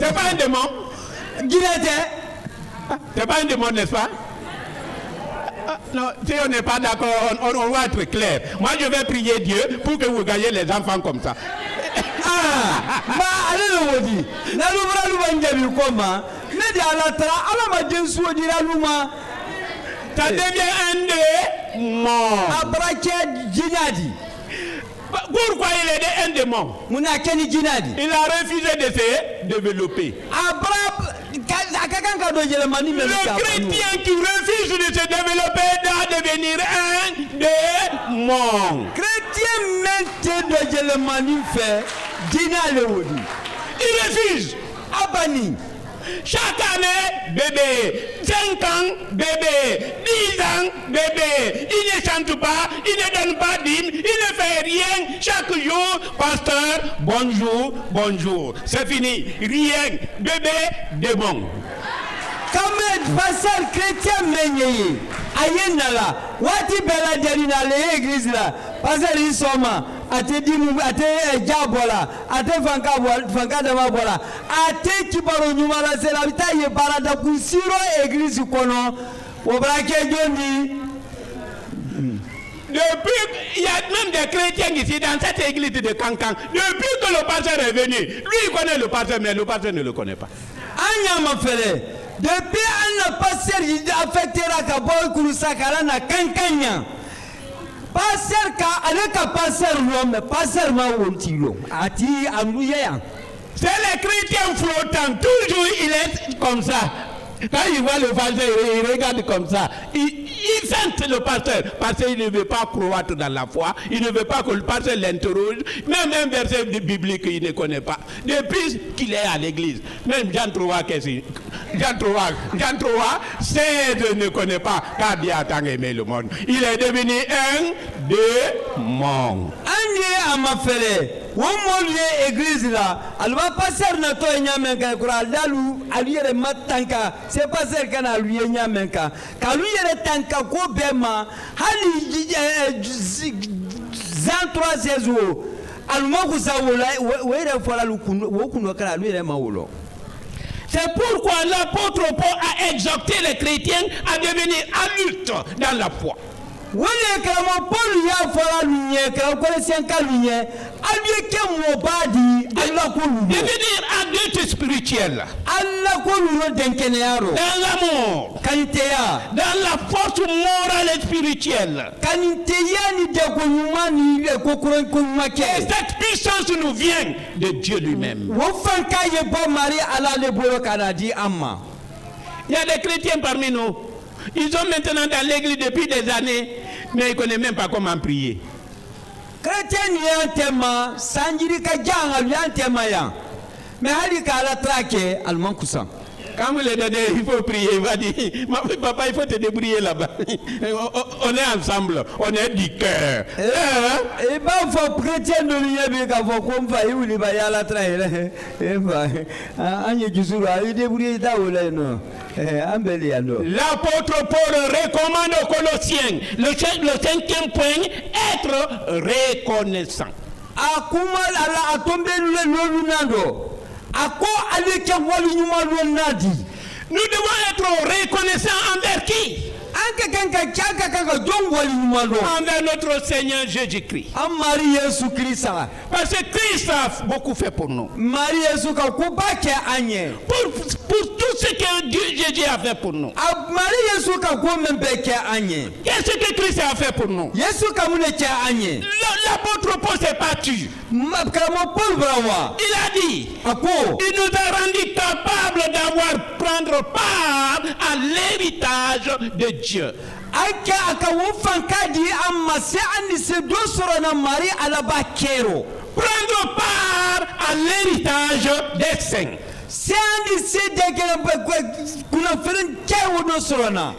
S2: C'est pas un démon? C'est pas un démon, n'est-ce pas? Non, si on n'est pas d'accord, on va être clair. Moi, je vais prier Dieu pour que vous gagnez les enfants comme ça. Ça devient un démon. Pourquoi il est un démon? Il a refusé de se développer. Le chrétien qui refuse de se développer doit devenir un démon. Il refuse. Chaque année, bébé. 5 ans, bébé. 10 ans, bébé. Il ne chante pas, il ne donne pas d'hymne, il ne fait rien. Chaque jour, pasteur, bonjour, bonjour. C'est fini. Rien. Bébé, démon.
S4: Comme pasteur chrétien menyeye ayenala wati bela derina le église la pasteur isoma ate dimu ate jabola ate fanka dama bola ate kibaro nyumala sela bitaye barada kusiro église kono obrake jondi.
S2: Depuis, il y a même des chrétiens ici dans cette église de Cancan. Depuis que le pasteur est venu, lui il connaît le pasteur, mais le pasteur ne le connaît pas.
S4: Anya mafele. Depuis un pasteur affecté la kaboy kurusakala na kankanya. Pasteur ka aleka pasteur l'homme, pasteur ma wontilo. Ati amuya.
S2: C'est les chrétiens flottants, toujours il est comme ça. Quand il voit le pasteur, il regarde comme ça. Il sent le pasteur parce qu'il ne veut pas croître dans la foi. Il ne veut pas que le pasteur l'interroge. Même un verset biblique qu'il ne connaît pas. Depuis qu'il est à l'église. Même Jean 3, Jean 3, 16 ne connaît pas car Dieu a tant aimé le monde. Il est devenu un démon.
S4: Anye amafele. Womolye église là. Alba pasteur na to nyamenka kura dalu aliyere matanka. C'est pasteur kana aliyere nyamenka. Kaluyere tanka ko bema hali Jean 3 16 o. Alma kusawola were fola lukuno kala aliyere mawolo.
S2: C'est pourquoi l'apôtre Paul a exhorté les chrétiens à devenir adultes dans la foi. Devenir adulte spirituel. Dans l'amour. Dans la force morale et spirituelle. Et cette puissance nous vient de Dieu lui-même. Il y a des chrétiens parmi nous. Ils sont maintenant dans l'église depuis des années, mais ils ne connaissent même pas comment prier.
S4: Chrétien y a un thème, Sanjiri Kajang y a un thème, mais Halika la traque, allemand cousin.
S2: Quand vous les donnez, il faut prier. Il va dire, papa, il faut te débrouiller là-bas. On est ensemble, on est du cœur.
S4: Et bien, il faut chrétien de l'Union, il faut qu'on fasse, il va y aller à la traque. Il débrouille non.
S2: L'apôtre Paul recommande aux Colossiens, le 5e point, être reconnaissant. Nous devons être reconnaissants envers qui?
S4: anka kanka chaka kanka don wali nyuma do
S2: envers notre Seigneur Jésus-Christ.
S4: an mari Yesu Krista
S2: Parce que Christ a beaucoup fait pour nous.
S4: mari Yesu ka ko ba ke anye
S2: Pour tout ce que Jésus a fait pour nous.
S4: mari Yesu ka ko men be ke anye
S2: Qu'est-ce que Christ a fait pour nous?
S4: Yesu ka mune ke anye
S2: L'apôtre Paul s'est battu.
S4: kamo Paul brawa
S2: Il a dit,
S4: ako
S2: il nous a rendu capables d'avoir prendre part à l'héritage de Dieu.
S4: aka wo fanka di amma se andi se do soro na mari alaba kero
S2: Prendre part à l'héritage des saints.
S4: se andi se de ke kuna feren ke wo do soro na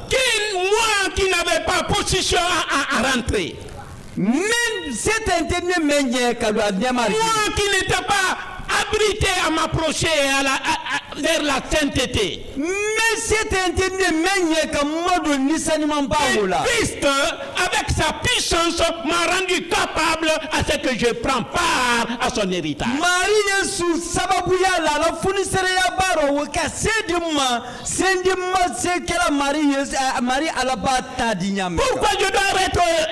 S2: Moi qui n'avais pas position à rentrer.
S4: même c'est interne menye ka do adnyamari
S2: Moi qui n'étais pas abrité à m'approcher vers la sainteté.
S4: mais c'est interne menye ka modo nisani mambaola
S2: Christ, avec sa puissance, m'a rendu capable à ce que je prends part à son héritage.
S4: mari Yesu sababu ya la funisere ya baro waka sedima se kela mari Yesu mari alaba tadinyame
S2: Pourquoi je dois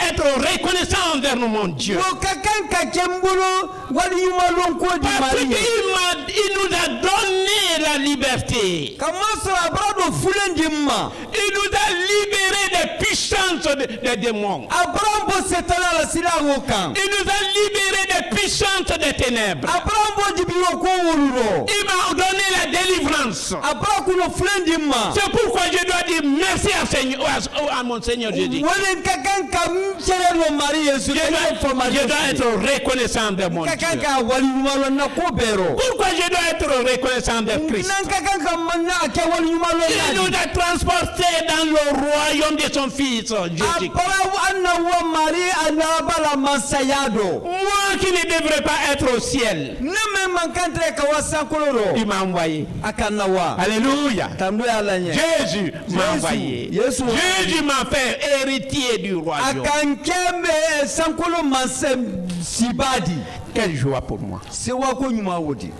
S2: être reconnaissant envers mon Dieu?
S4: kakanka kembulo wali yuma lonko di
S2: Parce
S4: mari
S2: qu'il nous a donné la liberté.
S4: kamaso abrado fulendimma
S2: Il nous a libérés des puissances des démons.
S4: abrambo setala la sila wokan
S2: Il nous a libérés des puissances des ténèbres.
S4: abrambo dibiro ko wururo
S2: Il m'a donné la délivrance.
S4: abrakuno fulendimma
S2: C'est pourquoi je dois dire merci à mon Seigneur Jésus.
S4: walen kakanka mchere no mari Yesu
S2: Je dois être reconnaissant de mon Dieu.
S4: kakanka wali yuma na ko bero
S2: Pourquoi je dois être reconnaissant de Christ?
S4: nan kakanka manna ake wali yuma
S2: Il nous a transportés dans le royaume de son Fils, Jésus.
S4: abara anna wa mari anabala masayado
S2: Moi qui ne devrais pas être au ciel,
S4: neme mankantre kawasankoloro
S2: il m'a envoyé.
S4: akanawa
S2: Alléluia.
S4: tamdo ya lanye
S2: Jésus m'a envoyé.
S4: Jésus.
S2: Jésus m'a fait héritier du royaume.
S4: akankembe sankolo masem sibadi
S2: Quelle joie pour moi.
S4: sewa ko nyuma wodi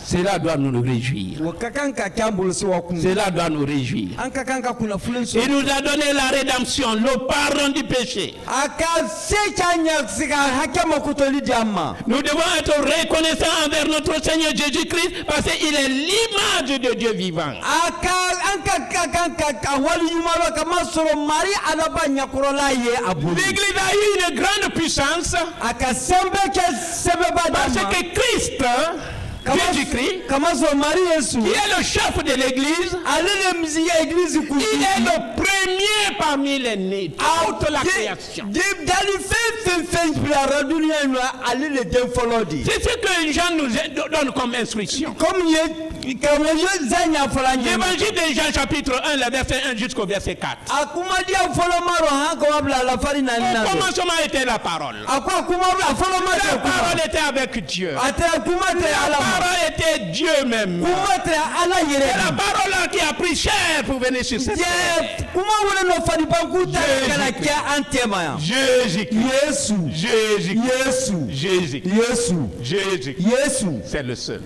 S2: Cela doit nous réjouir.
S4: wakakanka kyambolo sewa kun
S2: Cela doit nous réjouir.
S4: ankakanka kuna fulenso
S2: Il nous a donné la rédemption, le pardon du péché.
S4: aka sekanya sika hakema kutoli diamma
S2: Nous devons être reconnaissants envers notre Seigneur Jésus-Christ parce qu'il est l'image de Dieu vivant.
S4: anka wali nyuma lo kama soro mari anaba nyakorola ye abuli
S2: L'Église a eu une grande puissance
S4: aka sembe ke sebe
S2: parce
S4: badama
S2: que Christ, Jésus-Christ,
S4: kama soro mari Yesu
S2: qui est le chef de l'Église,
S4: alele mzi ya église ku
S2: il est le premier parmi les nés, toute la création.
S4: dali fen bila dunia ino alele den folodi
S2: C'est ce que Jean nous donne comme instruction.
S4: comme ye comme ye zanya folanje
S2: L'évangile de Jean chapitre 1, le verset 1 jusqu'au verset 4.
S4: akuma dia folomaro ha ko wabla la farina
S2: Au
S4: nina
S2: commencement était la parole.
S4: akwa kuma
S2: La
S4: folomaro
S2: parole était avec Dieu.
S4: ate kuma te
S2: La
S4: ala
S2: parole était Dieu même.
S4: kuma te ala
S2: C'est
S4: yere
S2: la parole qui a pris chair pour venir sur cette terre.
S4: ye kuma wala no fadi bankuta kala ke antema ya
S2: Jésus.
S4: Yesu
S2: Jésus.
S4: Yesu
S2: Jésus.
S4: Yesu
S2: Jésus.
S4: Yesu
S2: C'est le seul.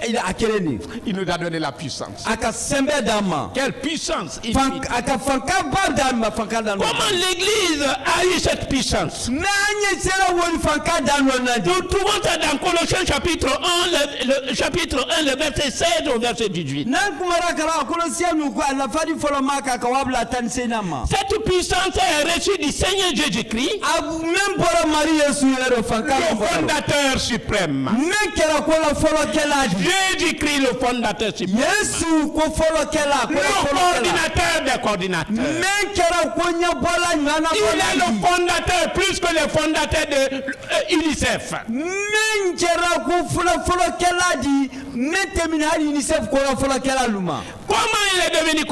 S4: ila akeleni
S2: Il nous a donné la puissance.
S4: aka sembe dama
S2: Quelle puissance infinie.
S4: aka fanka badama fanka dama
S2: Comment l'Église a eu cette puissance?
S4: nanye sera woni fanka dama na
S2: Nous trouvons ça dans Colossiens chapitre 1, le chapitre 1, le verset 16 au verset 18.
S4: nan kumara kala kolosia nu ko ala fadi folo maka ka wabla tan senama
S2: Cette puissance est reçue du Seigneur Jésus-Christ,
S4: abu même bora mari Yesu yero fanka
S2: le fondateur suprême.
S4: men kera ko la folo kela
S2: Jésus-Christ, le fondateur suprême.
S4: Yesu ko folo kela ko
S2: Le
S4: folo kela
S2: coordinateur des coordinateurs.
S4: men kera ko nya bola nyana
S2: Il est le
S4: bola
S2: fondateur plus que le fondateur de UNICEF.
S4: men kera ko folo kela di men temina hali UNICEF ko la folo kela luma
S2: Comment il est devenu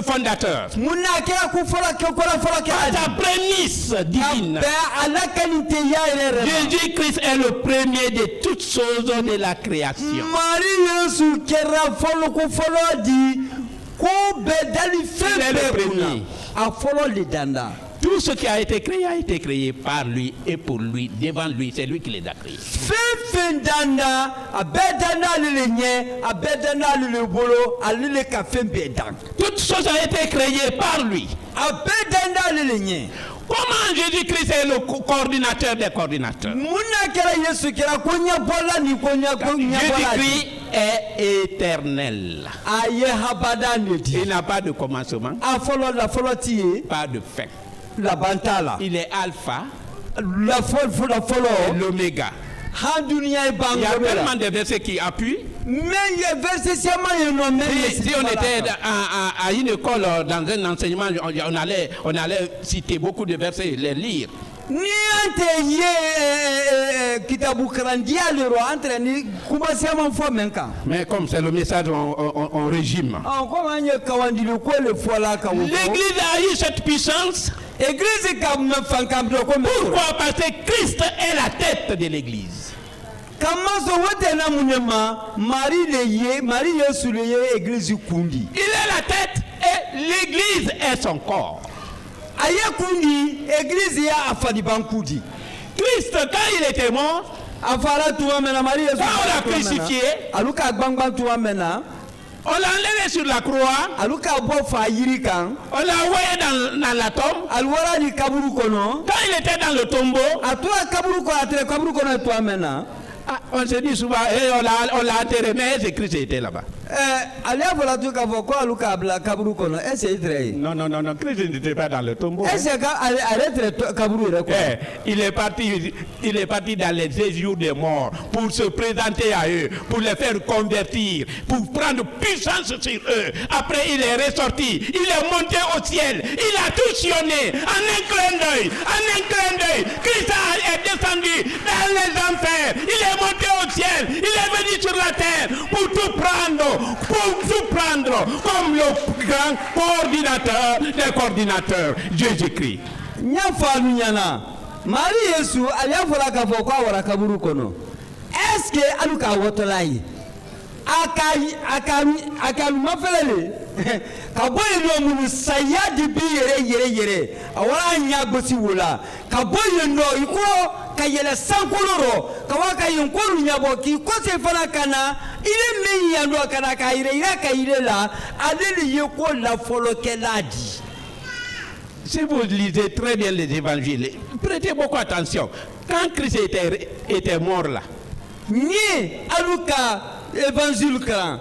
S2: fondateur?
S4: munna kera ko folo kela
S2: Sa prémisse divine.
S4: be ala kanite ya yere
S2: Jésus-Christ est le premier de toutes choses de la création.
S4: mari Yesu kera folo ko folo di ko be dali
S2: Il est le
S4: febe
S2: premier.
S4: a folo le danda
S2: Tout ce qui a été créé par lui et pour lui, devant lui. C'est lui qui les a créés. Toute chose a été créée par lui. Comment Jésus-Christ est le coordinateur des coordinateurs? Jésus-Christ est éternel. Il n'a pas de commencement, pas de fin. Il est alpha et l'oméga. Il y a tellement de versets qui appuient. Si on était à une école, dans un enseignement, on allait citer beaucoup de versets et les lire. Mais comme c'est le message en régime. L'Église a eu cette puissance. Pourquoi? Parce que Christ est la tête de l'Église. Il est la tête et l'Église est son corps. Christ, quand il était mort, quand on l'a crucifié, on l'a enlevé sur la croix, on l'a envoyé dans la tombe. Quand il était dans le tombeau, on se dit souvent, on l'a enterré, mais c'est Christ qui était là-bas. Non, Christ n'était pas dans le tombeau. Il est parti dans les séjours des morts pour se présenter à eux, pour les faire convertir, pour prendre puissance sur eux. Après, il est ressorti, il est monté au ciel, il a tout sillonné en un clin d'œil. Christ est descendu dans les enfers, il est monté au ciel, il est venu sur la terre pour tout prendre comme le grand coordinateur des coordinateurs, Jésus-Christ.
S4: Est-ce que aluka wotolai akalumafelele kaboyino mu sayadi bi yere awara nya gosi wola kaboyino iko kayele sankoloro kawaka yonkolu nyabo ki kose fana kana ile meya ndo kana kaire la adeli yeko la folokeladi.
S2: Si vous lisez très bien les évangiles, prêtez beaucoup attention. Quand Christ était mort là,
S4: ni aluka évangile kan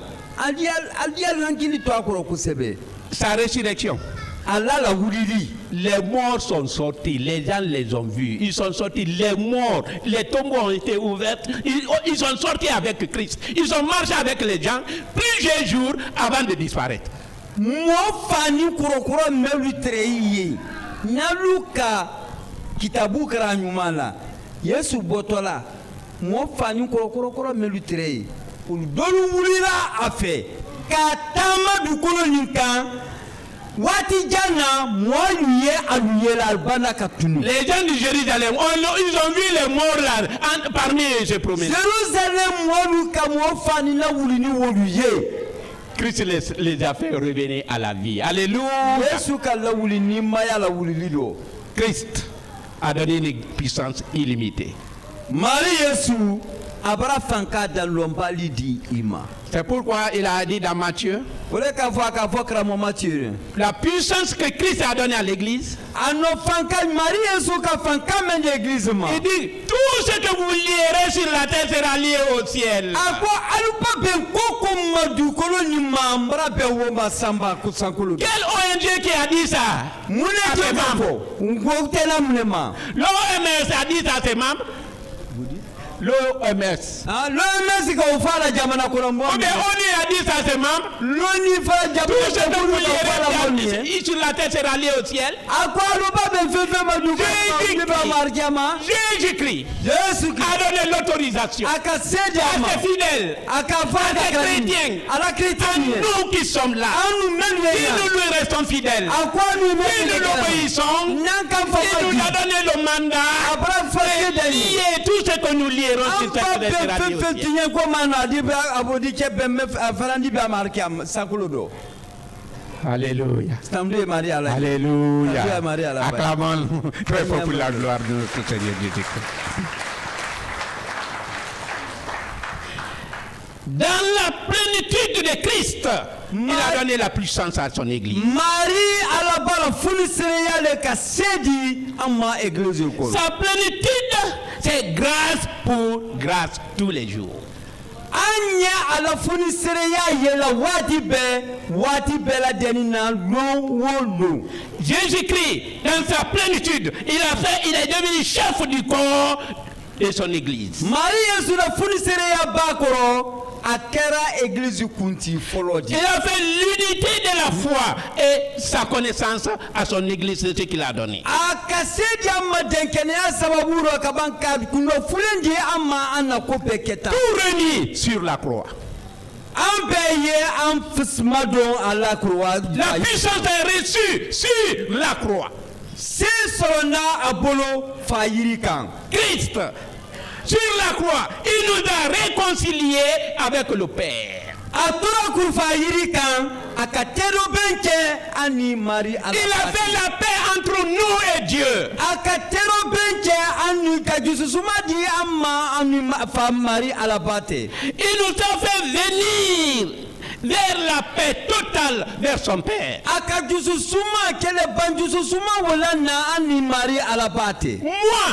S2: sa résurrection, les morts sont sortis, les gens les ont vus, ils sont sortis, les morts, les tombeaux ont été ouverts, ils sont sortis avec Christ, ils ont marché avec les gens plusieurs jours avant de disparaître.
S4: Kitabu kara nyumala Yesu botola mo fani korokoro melutrei dolu wulira afe katama dukono ninkan wati jana mo liye aluye la bana katunu.
S2: Les gens de Jérusalem, ils ont vu les morts là parmi ces promesses.
S4: Jérusalem mo lu ka mo fani na wulini woluye.
S2: Christ les a fait revenir à la vie. Alléluia.
S4: Yesu ka la wulini maya la wulilido.
S2: Christ a donné une puissance illimitée. C'est pourquoi il a dit dans Matthieu, la puissance que Christ a donnée à l'église, il dit tout ce que vous lierez sur la terre sera lié au ciel. Quel ONG qui a dit ça? L'OMS a dit ça à ses membres. L'OMS.
S4: L'OMS qui a fait la jamana kolombo.
S2: Mais ONU a dit ça à ses membres.
S4: L'ONU fait la jamana.
S2: Tout ce que vous lirez sur la terre sera lié au ciel. Jésus-Christ a donné l'autorisation à ses fidèles, à ses chrétiens, à nous qui sommes là. Si nous lui restons fidèles, si nous l'obéissons, il nous a donné le mandat de lier tout ce que nous lierons sur cette terre sera lié au ciel. Alléluia.
S4: Stamde Marie à la.
S2: Alléluia.
S4: Marie à la.
S2: Acclamons très fort pour la gloire de notre Seigneur Jésus-Christ. Dans la plénitude de Christ, il a donné la puissance à son église.
S4: Marie à la bala funisreya le kasedi amma église ko.
S2: Sa plénitude, c'est grâce pour grâce tous les jours.
S4: Anya ala funisreya yela wati be la denina no.
S2: Jésus-Christ, dans sa plénitude, il est devenu chef du corps de son église.
S4: Marie sur la funisreya bakoro. Akera église kunti folodi.
S2: Il a fait l'unité de la foi et sa connaissance à son église, c'est ce qu'il a donné.
S4: Akasedi amma denkene asababuro kabanka kuno fulendi amma anna kope keta.
S2: Tout remis sur la croix.
S4: La
S2: puissance est reçue sur la croix.
S4: C'est solona abolo fayirikan.
S2: Christ, sur la croix, il nous a réconciliés avec le Père. Il a fait la paix entre nous et Dieu. Il nous a fait venir vers la paix totale vers son Père. Moi,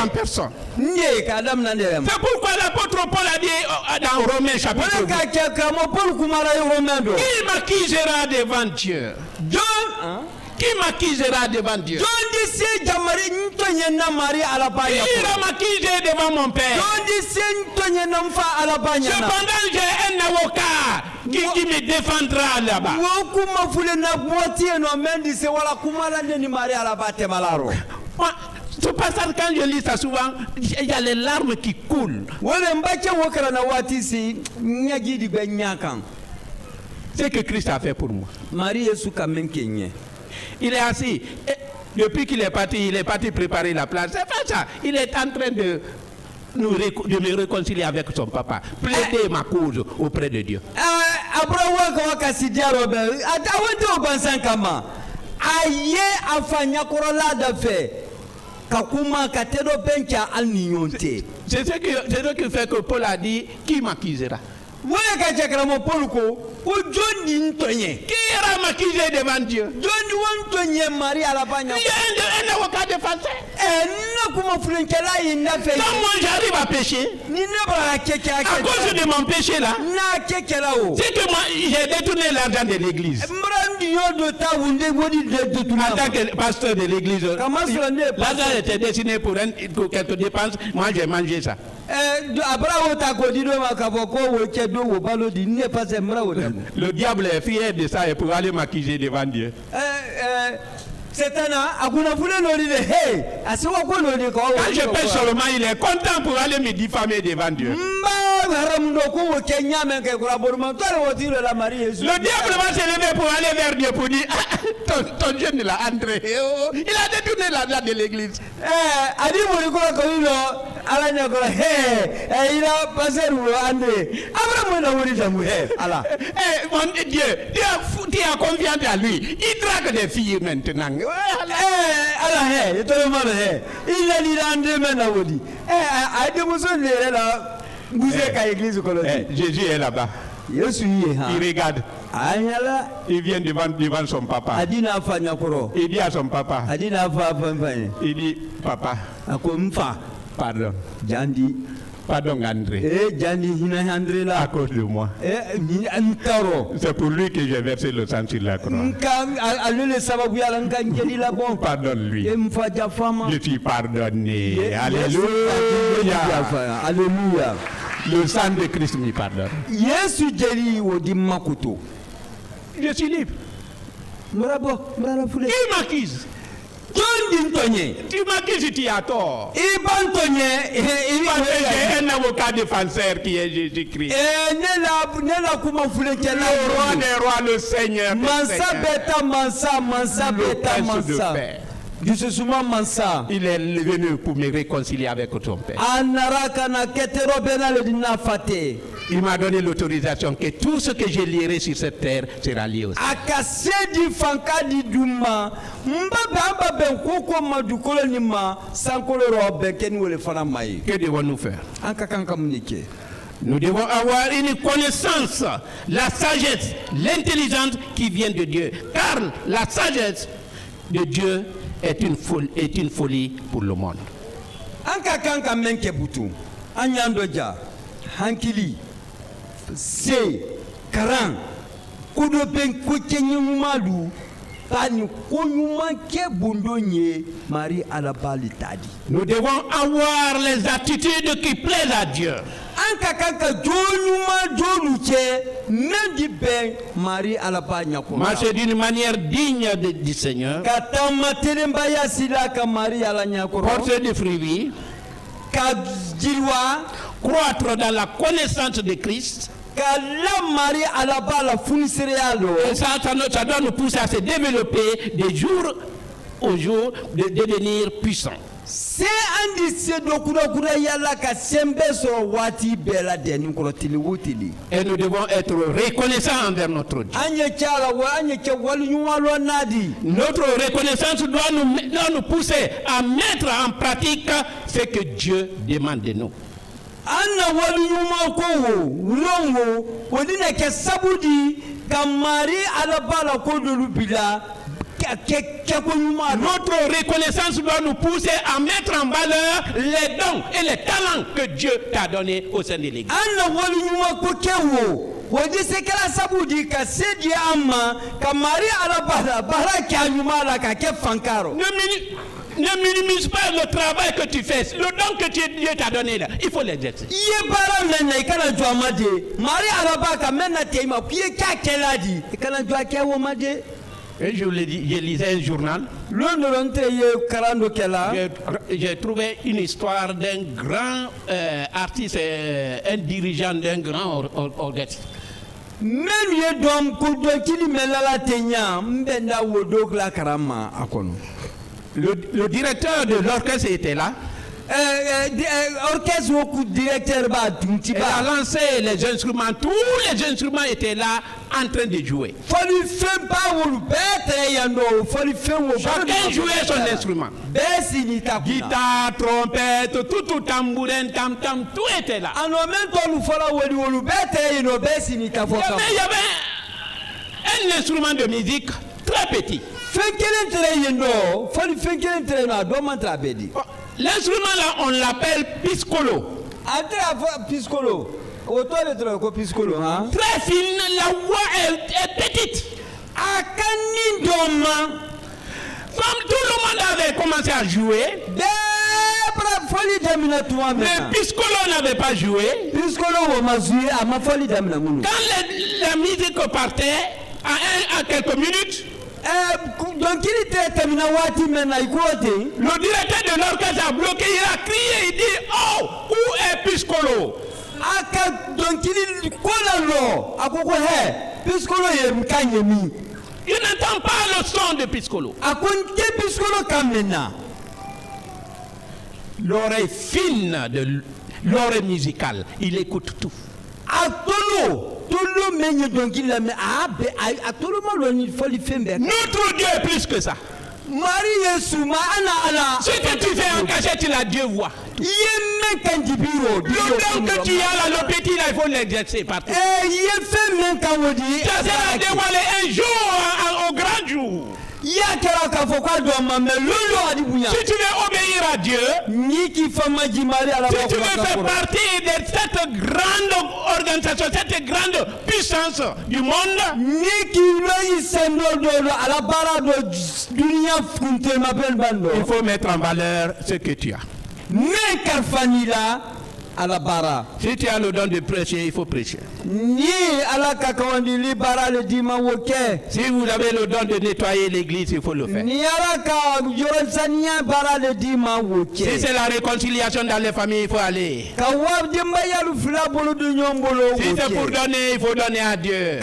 S2: en personne. C'est pourquoi l'apôtre Paul a dit dans Romains chapitre 2, qui m'accusera devant Dieu? Qui m'accusera devant Dieu? Il va m'accuser devant mon Père. Cependant, j'ai un avocat qui me défendra là-bas. Ce passage, quand je lis ça souvent, il y a les larmes qui coulent. C'est ce que Christ a fait pour moi. Il est assis. Et depuis qu'il est parti préparer la place. C'est pas ça. Il est en train de me réconcilier avec son papa. Plaider ma cause auprès de Dieu. C'est ce qui fait que Paul a dit, qui m'accusera? Qui ira m'accuser devant Dieu? Il y a un avocat défenseur. Quand moi j'arrive à pécher, à cause de mon péché là, c'est que moi j'ai détourné l'argent de l'église. En tant que pasteur de l'église, l'argent était destiné pour quelques dépenses. Moi j'ai mangé ça. Le diable est fier de ça et pour aller m'accuser devant Dieu. Quand je pêche seulement, il est content pour aller me diffamer devant Dieu. Le diable va se lever pour aller vers Dieu pour dire ton jeune là, André, il a détourné l'argent de l'église.
S4: Il a passé André.
S2: Mon Dieu, tu as confiance à lui. Il drague des filles maintenant. Jésus est là-bas. Il regarde. Il vient devant son papa. Il dit à son papa. Il dit, papa, pardon. Pardon André. À cause de moi. C'est pour lui que j'ai versé le sang sur la croix. Pardonne-lui. Je suis pardonné. Alléluia.
S4: Alléluia.
S2: Le sang de Christ me pardonne. Je suis libre. Qui m'accuse? Tu m'accuses, tu as tort. J'ai un avocat défenseur qui est Jésus-Christ. Le roi des rois, le Seigneur des seigneurs. Il est venu pour me réconcilier avec ton Père. Il m'a donné l'autorisation que tout ce que je lirai sur cette terre sera lié au ciel.
S4: Akasedi fankadi duma mbabe ben koko madukolo ni ma sankolo robe ken wole fana mai.
S2: Que devons-nous faire?
S4: Anka kanka munike.
S2: Nous devons avoir une connaissance, la sagesse, l'intelligence qui vient de Dieu. Car la sagesse de Dieu est une folie pour le monde.
S4: Anka kanka menke butu. Anyando ja. Hankili. Se. Karan. Kudo ben kukenyi mumalu. Tani konyuma ke bundonye Marie alabali tadi.
S2: Nous devons avoir les attitudes qui plaisent à Dieu.
S4: Anka kanka joluma joluche mendi ben Marie alabanya ko.
S2: Marcher d'une manière digne du Seigneur.
S4: Katama telemba ya silaka Marie alanya ko.
S2: Porter des fruits.
S4: Kadjirwa
S2: Croître dans la connaissance de Christ.
S4: Kala Marie alabala funiserialo.
S2: Et ça doit nous pousser à se développer de jour au jour, de devenir puissants.
S4: Se andi se dokura kura yala ka sembe so wati bela deni kolotili wutili.
S2: Et nous devons être reconnaissants envers notre Dieu.
S4: Anye chala wa anye ke walu nyuwalo nadi.
S2: Notre reconnaissance doit nous pousser à mettre en pratique ce que Dieu demande de nous.
S4: Anna walu nyuma ko wo ulongo wodina ke sabudi kamari alabala ko dolubila.
S2: Notre reconnaissance doit nous pousser à mettre en valeur les dons et les talents que Dieu t'a donnés au sein de l'Église. Ne minimise pas le travail que tu fais. Le don que Dieu t'a donné là, il faut l'exercer. Et je lisais un journal. J'ai trouvé une histoire d'un grand artiste, un dirigeant d'un grand orchestre. Le directeur de l'orchestre était là. Il a lancé les instruments, tous les instruments étaient là en train de jouer. Chacun jouait son instrument. Guitare, trompette, tout tambourin, tam-tam, tout était là. Il y avait un instrument de musique très petit. L'instrument là, on l'appelle piscolo. Très fine, la voix est petite. Comme tout le monde avait commencé à jouer, mais piscolo n'avait pas joué. Quand la musique partait, à quelques minutes, le directeur de l'orchestre a bloqué, il a crié, il dit oh, où est Piscolo? Il n'entend pas le son de Piscolo. L'oreille fine de l'oreille musicale, il écoute tout. Notre Dieu est plus que ça. Ce que tu fais en cachette, la Dieu voit. Le don que tu as là, le petit là, il faut l'exercer partout. Ça sera dévoilé un jour, au grand jour. Si tu veux obéir à Dieu, si tu veux faire partie de cette grande organisation, cette grande puissance du monde, il faut mettre en valeur ce que tu as. Si tu as le don de prêcher, il faut prêcher. Si vous avez le don de nettoyer l'église, il faut le faire. Si c'est la réconciliation dans les familles, il faut aller. Si c'est pour donner, il faut donner à Dieu.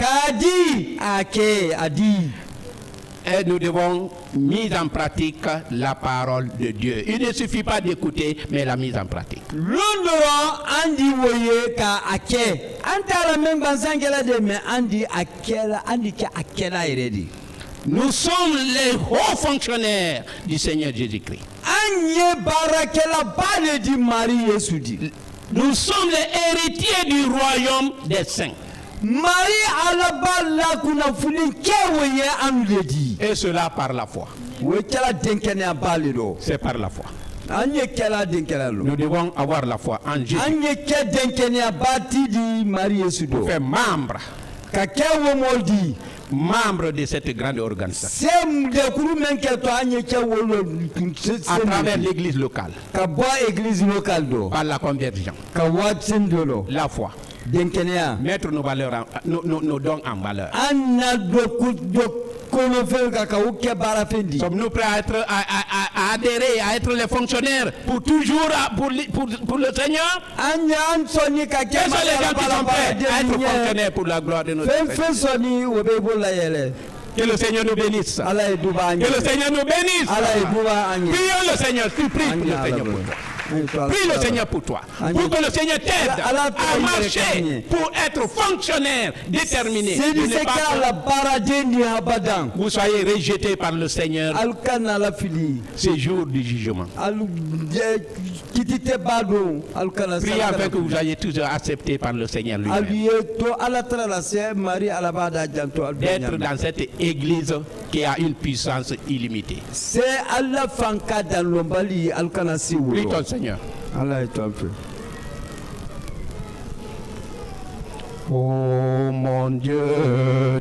S2: Et nous devons mettre en pratique la parole de Dieu. Il ne suffit pas d'écouter, mais la mise en pratique.
S4: Londoro andi woye ka ake. Antara memba zangela de me andi akela andi ke akela iredi.
S2: Nous sommes les hauts fonctionnaires du Seigneur Jésus-Christ.
S4: Anye barakela bale di Marie Yesu di.
S2: Nous sommes les héritiers du royaume des saints.
S4: Marie alabala kuna fulin kewoye anuledi.
S2: Et cela par la foi.
S4: Wekela denkene abale do.
S2: C'est par la foi.
S4: Anye kela denkela lo.
S2: Nous devons avoir la foi en Jésus.
S4: Anye ke denkene abati di Marie Yesu do.
S2: Pour faire membre
S4: Ka kewo moldi.
S2: membre de cette grande organisation.
S4: Sem de kuru menke to anye ke wolo.
S2: À travers l'église locale.
S4: Ka bo église locale do.
S2: Par la conversion.
S4: Ka watsin do lo.
S2: La foi.
S4: Denkenea.
S2: Mettre nos valeurs, nos dons en valeur.
S4: Anna do kono fel ka uke bara fendi.
S2: Sommes-nous prêts à adhérer, à être les fonctionnaires pour toujours, pour le Seigneur?
S4: Anya soni ka
S2: Quels sont les gens qui sont prêts à être fonctionnaires pour la gloire de notre Seigneur?
S4: Fen soni obe bola yele.
S2: Que le Seigneur nous bénisse. Que
S4: Ala eduba anya.
S2: le Seigneur nous bénisse.
S4: Ala eduba anya.
S2: Prions le Seigneur, tu pries pour le Seigneur pour toi. Prie le Seigneur pour toi. Pour que le Seigneur t'aide à marcher pour être fonctionnaire déterminé.
S4: C'est ce que la paradini abadan.
S2: Vous soyez rejetés par le Seigneur
S4: Alkana la fili.
S2: ces jours du jugement.
S4: Alu kitite bado alkana.
S2: Priez afin que vous soyez toujours acceptés par le Seigneur lui-même.
S4: Alieto ala trala se Marie alabada janto
S2: D'être dans cette église qui a une puissance illimitée.
S4: C'est Allah fanka dans lombali alkana si
S2: Prie
S4: wulo.
S2: ton Seigneur.
S4: Allah est un peu.
S2: Oh mon Dieu,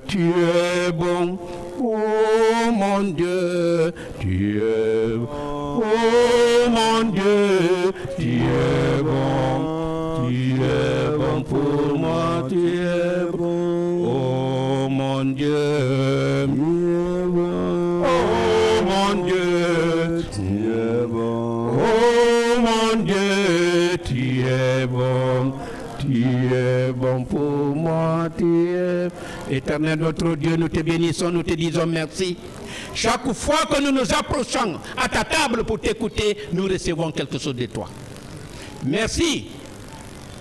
S2: tu es bon. Oh mon Dieu, tu es bon. Oh mon Dieu, tu es bon. Tu es bon pour moi, tu es bon. Oh mon Dieu, tu es bon. Oh mon Dieu, tu es bon. Oh mon Dieu, tu es bon. Tu es bon pour moi, tu es... Éternel notre Dieu, nous te bénissons, nous te disons merci. Chaque fois que nous nous approchons à ta table pour t'écouter, nous recevons quelque chose de toi. Merci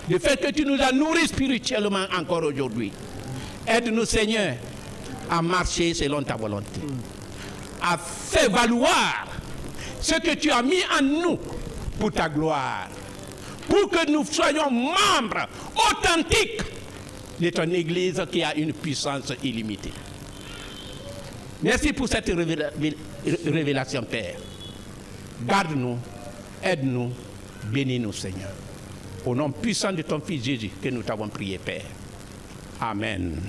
S2: du fait que tu nous as nourris spirituellement encore aujourd'hui. Aide-nous, Seigneur, à marcher selon ta volonté, à faire valoir ce que tu as mis en nous pour ta gloire, pour que nous soyons membres authentiques de ton Église qui a une puissance illimitée. Merci pour cette révélation, Père. Garde-nous, aide-nous, bénis-nous, Seigneur. Au nom puissant de ton Fils Jésus que nous t'avons prié, Père. Amen.